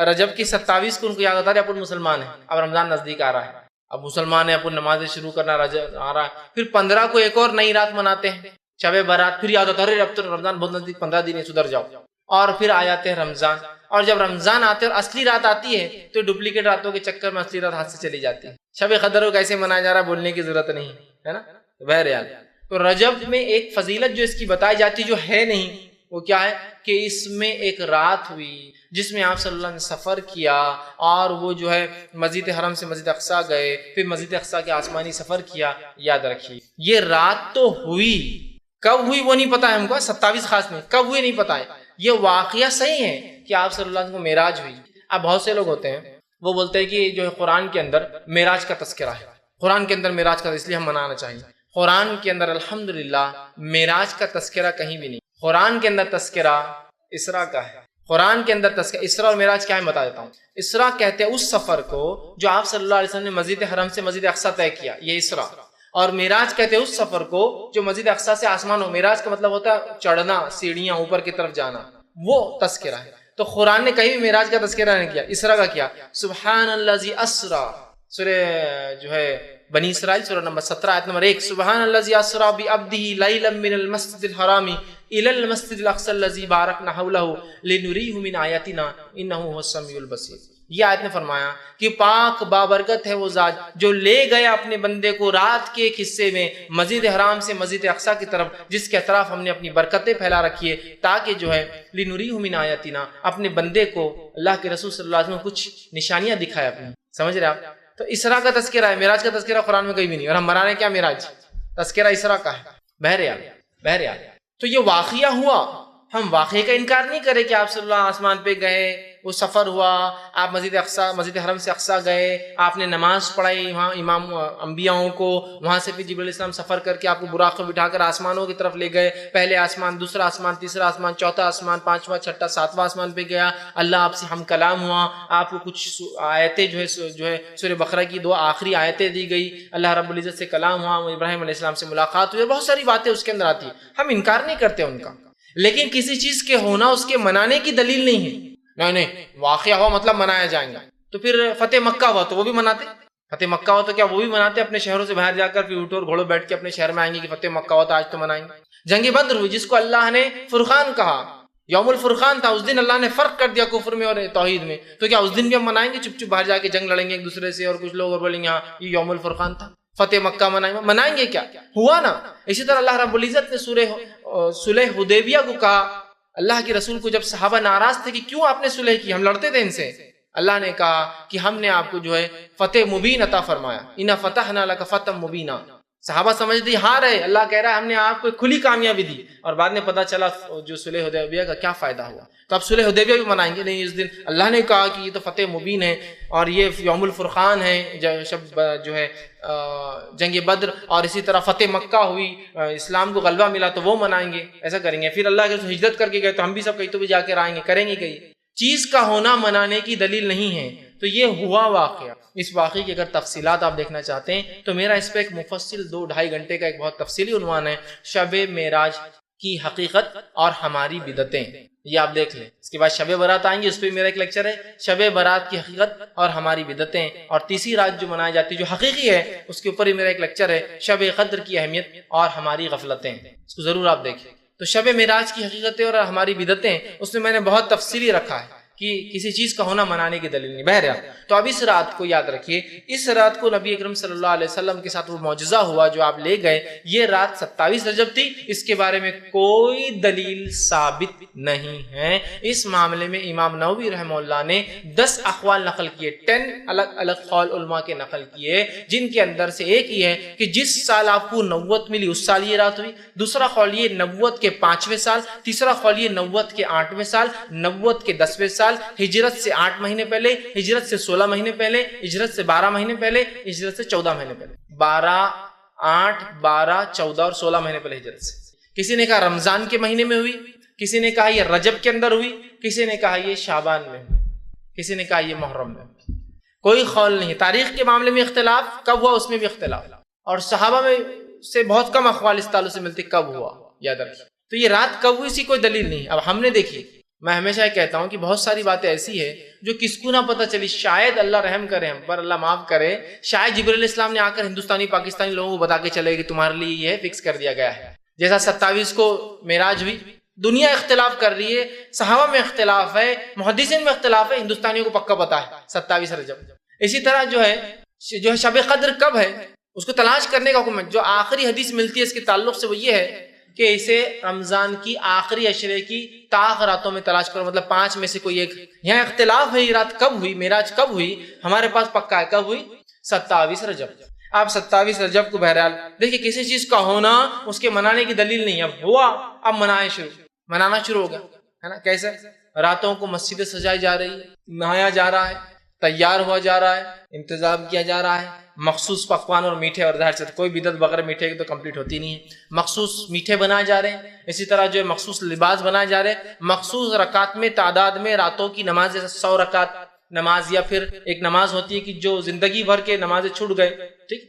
رجب کی 27 کو ان کو یاد آتا ہے اپن مسلمان ہیں، اب رمضان نزدیک آ رہا ہے، اب مسلمان ہیں، اپن نمازیں شروع کرنا رجب آ رہا ہے، پھر 15 کو ایک اور نئی رات مناتے ہیں شب برات، پھر یاد آتا ہے اب تو رمضان بہت نزدیک، 15 دن ہے سدھر جاؤ، اور پھر آ جاتے ہیں رمضان، اور جب رمضان آتے اور اصلی رات آتی ہے تو ڈپلیکیٹ راتوں کے چکر میں اصلی رات ہاتھ سے چلی جاتی ہے۔ شب قدر کو کیسے منایا جا رہا ہے بولنے کی ضرورت نہیں ہے نا۔ بہرحال تو رجب میں ایک فضیلت جو اس کی بتائی جاتی جو ہے نہیں، وہ کیا ہے کہ اس میں ایک رات ہوئی جس میں آپ صلی اللہ علیہ وسلم نے سفر کیا، اور وہ جو ہے مسجد حرم سے مسجد اقصیٰ گئے، پھر مسجد اقصیٰ کے آسمانی سفر کیا۔ یاد رکھیے یہ رات تو ہوئی، کب ہوئی وہ نہیں پتا ہے ہم کو، 27 خاص میں کب ہوئی نہیں پتا ہے، یہ واقعہ صحیح ہے کہ آپ صلی اللہ علیہ وسلم کو معراج ہوئی۔ اب بہت سے لوگ ہوتے ہیں وہ بولتے ہیں کہ جو ہے قرآن کے اندر معراج کا تذکرہ ہے، قرآن کے اندر معراج کا، اس لیے ہم منانا چاہیے۔ قرآن کے اندر الحمدللہ معراج کا تذکرہ کہیں بھی نہیں، قرآن کے اندر تذکرہ اسراء کا ہے۔ قرآن کے اندر تذکرہ اسراء اور معراج کیا ہے بتا دیتا ہوں۔ اسراء کہتے ہیں اس سفر کو جو آپ صلی اللہ علیہ وسلم نے مسجد حرم سے مسجد اقصیٰ طے کیا، یہ اسراء، اور معراج کہتے ہیں اس سفر کو جو مسجد اقصیٰ سے آسمان ہو۔ معراج کا مطلب ہوتا ہے چڑھنا، سیڑھیاں اوپر کی طرف جانا، وہ تذکرہ ہے۔ تو قرآن نے کہیں بھی معراج کا تذکرہ نہیں کیا، اسراء کا کیا۔ سبحان الذی اسریٰ، سورہ جو ہے بنی اسرائیل سورہ نمبر 17 آیت نمبر 1، سبحان الذی اسری بعبدہ لیلا من المسجد الحرام الی المسجد الاقصی الذی بارکنا حولہ لنریہ من آیاتنا انہ هو السمیع البصیر۔ یہ آیت نے فرمایا کہ پاک بابرکت ہے وہ ذات جو لے گیا اپنے بندے کو رات کے ایک حصے میں مسجد حرام سے مسجد اقصی کی طرف، جس کے اطراف ہم نے اپنی برکتیں پھیلا رکھی ہے تاکہ جو ہے لنریہ من آیاتنا، اپنے بندے کو اللہ کے رسول صلی اللہ علیہ وسلم کچھ نشانیاں دکھائے اپنی۔ سمجھ رہے آپ؟ تو اسراء کا تذکرہ ہے، معراج کا تذکرہ قرآن میں کہیں بھی نہیں، اور ہم منا رہے ہیں کیا معراج؟ تذکرہ اسراء کا ہے۔ بہرحال تو یہ واقعہ ہوا، ہم واقعے کا انکار نہیں کرے کہ آپ صلی اللہ علیہ آسمان پہ گئے، وہ سفر ہوا، آپ مسجد حرم سے اقصی گئے، آپ نے نماز پڑھائی وہاں امام انبیاءوں کو، وہاں سے پھر جبرائیل السلام سفر کر کے آپ کو براق کو بٹھا کر آسمانوں کی طرف لے گئے، پہلے آسمان، دوسرا آسمان، تیسرا آسمان، چوتھا آسمان، پانچواں، چھٹا، ساتواں آسمان پہ گیا، اللہ آپ سے ہم کلام ہوا، آپ کو کچھ آیتیں جو ہے سورہ بقرہ کی 2 آخری آیتیں دی گئی، اللہ رب العزت سے کلام ہوا، ابراہیم علیہ السلام سے ملاقات ہوئی، بہت ساری باتیں اس کے اندر آتی ہیں، ہم انکار نہیں کرتے ان کا، لیکن کسی چیز کے ہونا اس کے منانے کی دلیل نہیں ہے۔ نہیں واقعہ ہوا مطلب منایا جائیں گا، تو پھر فتح مکہ ہوا تو وہ بھی مناتے، فتح مکہ ہوا تو کیا وہ بھی مناتے؟ اپنے شہروں سے باہر جا کر پھر اونٹوں اور گھوڑوں بیٹھ کے اپنے شہر میں آئیں گے کہ فتح مکہ ہوا تو آج تو منائیں گے۔ جنگ بدر ہوئی جس کو اللہ نے فرقان کہا، یوم الفرقان تھا، اس دن اللہ نے فرق کر دیا کفر میں اور توحید میں، تو کیا اس دن بھی ہم منائیں گے؟ چپ چپ باہر جا کے جنگ لڑیں گے ایک دوسرے سے، اور کچھ لوگ اور بولیں گے ہاں یہ یوم الفرقان تھا، فتح مکہ منائیں گے کیا؟ ہوا نا۔ اسی طرح اللہ رب العزت نے صلح حدیبیہ کو کہا، اللہ کے رسول کو جب صحابہ ناراض تھے کہ کیوں آپ نے صلح کی، ہم لڑتے تھے ان سے، اللہ نے کہا کہ ہم نے آپ کو جو ہے فتح مبین عطا فرمایا، انا فتحنا لک فتحا مبینا۔ صحابہ سمجھتے ہار ہے، اللہ کہہ رہا ہے ہم نے آپ کو کھلی کامیابی دی، اور بعد میں پتہ چلا جو صلح حدیبیہ کا کیا فائدہ ہوا، تو اب صلح حدیبیہ بھی منائیں گے نہیں، اس دن اللہ نے کہا کہ یہ تو فتح مبین ہے اور یہ یوم الفرقان ہے، شب جو ہے جنگ بدر، اور اسی طرح فتح مکہ ہوئی، اسلام کو غلبہ ملا تو وہ منائیں گے، ایسا کریں گے۔ پھر اللہ کے ہجرت کر کے گئے تو ہم بھی سب کہیں تو بھی جا کے آئیں گے، کریں گے کہیں، چیز کا ہونا منانے کی دلیل نہیں ہے۔ تو یہ ہوا واقعہ، اس واقعے کی اگر تفصیلات آپ دیکھنا چاہتے ہیں تو میرا اس پہ ایک مفصل 2-2.5 گھنٹے کا ایک بہت تفصیلی عنوان ہے، شب معراج کی حقیقت اور ہماری بدعتیں، یہ آپ دیکھ لیں۔ اس کے بعد شب برات آئیں گے، اس پہ میرا ایک لیکچر ہے، شب برات کی حقیقت اور ہماری بدعتیں، اور تیسری رات جو منائی جاتی ہے جو حقیقی ہے اس کے اوپر ہی میرا ایک لیکچر ہے، شب قدر کی اہمیت اور ہماری غفلتیں، اس کو ضرور آپ دیکھیں۔ تو شب معراج کی حقیقتیں اور ہماری بدعتیں، اس میں نے بہت تفصیلی رکھا ہے کہ کسی چیز کا ہونا منانے کی دلیل نہیں۔ بہرحال تو اب اس رات کو یاد رکھیے، اس رات کو نبی اکرم صلی اللہ علیہ وسلم کے ساتھ وہ معجزہ ہوا جو آپ لے گئے، یہ رات 27 رجب تھی، اس کے بارے میں کوئی دلیل ثابت نہیں ہے۔ اس معاملے میں امام نووی رحمہ اللہ نے 10 اقوال نقل کیے، 10 الگ الگ قول علماء کے نقل کیے، جن کے اندر سے ایک یہ ہے کہ جس سال آپ کو نبوت ملی اس سال یہ رات ہوئی، دوسرا قول یہ نبوت کے 5ویں سال، تیسرا قول یہ نبوت کے 8ویں سال، نبوت کے 10ویں سال، ہجرت سے 8 مہینے پہلے، ہجرت سے 16 مہینے پہلے، ہجرت سے 12 مہینے پہلے، ہجرت سے 14 مہینے پہلے، 8 12 14 اور 16 مہینے پہلے ہجرت سے۔ کسی نے کہا رمضان کے مہینے میں ہوئی، کسی نے کہا یہ رجب کے اندر ہوئی، کسی نے کہا یہ شعبان میں ہوئی، کسی نے کہا یہ محرم میں ہوئی، کوئی قول نہیں۔ تاریخ کے معاملے میں اختلاف، کب ہوا اس میں بھی اختلاف، اور صحابہ میں سے بہت کم اقوال اس تعلق سے ملتے کب ہوا، یاد رکھیے۔ تو یہ رات کب ہوئی اسی کوئی دلیل نہیں۔ اب ہم نے دیکھی، میں ہمیشہ یہ کہتا ہوں کہ بہت ساری باتیں ایسی ہے جو کس کو نہ پتہ چلی، شاید اللہ رحم کرے ہم پر، اللہ معاف کرے، شاید جبرائیل علیہ السلام نے آ کر ہندوستانی پاکستانی لوگوں کو بتا کے چلے کہ تمہارے لیے یہ فکس کر دیا گیا ہے۔ جیسا 27 کو معراج ہوئی، دنیا اختلاف کر رہی ہے، صحابہ میں اختلاف ہے، محدثین میں اختلاف ہے، ہندوستانیوں کو پکا پتا ہے 27 رجب۔ اسی طرح جو ہے شب قدر کب ہے اس کو تلاش کرنے کا حکم ہے۔ جو آخری حدیث ملتی ہے اس کے تعلق سے وہ یہ ہے کہ اسے رمضان کی آخری عشرے کی طاق راتوں میں تلاش کرو، مطلب 5 میں سے کوئی ایک۔ یہاں اختلاف ہے یہ رات کب ہوئی، معراج کب ہوئی، ہمارے پاس پکا ہے کب ہوئی، 27 رجب۔ آپ 27 رجب کو بہرحال دیکھیں، کسی چیز کا ہونا اس کے منانے کی دلیل نہیں، اب ہوا اب منانا شروع ہو گیا ہے نا۔ کیسے؟ راتوں کو مسجدیں سجائی جا رہی ہے، نہایا جا رہا ہے، تیار ہوا جا رہا ہے، انتظام کیا جا رہا ہے، مخصوص پکوان اور میٹھے، اور ظاہر سے کوئی بدعت بغیر میٹھے کی تو کمپلیٹ ہوتی نہیں ہے، مخصوص میٹھے بنائے جا رہے ہیں، اسی طرح جو ہے مخصوص لباس بنائے جا رہے ہیں، مخصوص رکعت میں تعداد میں راتوں کی نماز، جیسے 100 رکعت نماز، یا پھر ایک نماز ہوتی ہے کہ جو زندگی بھر کے نمازیں چھوٹ گئے، ٹھیک،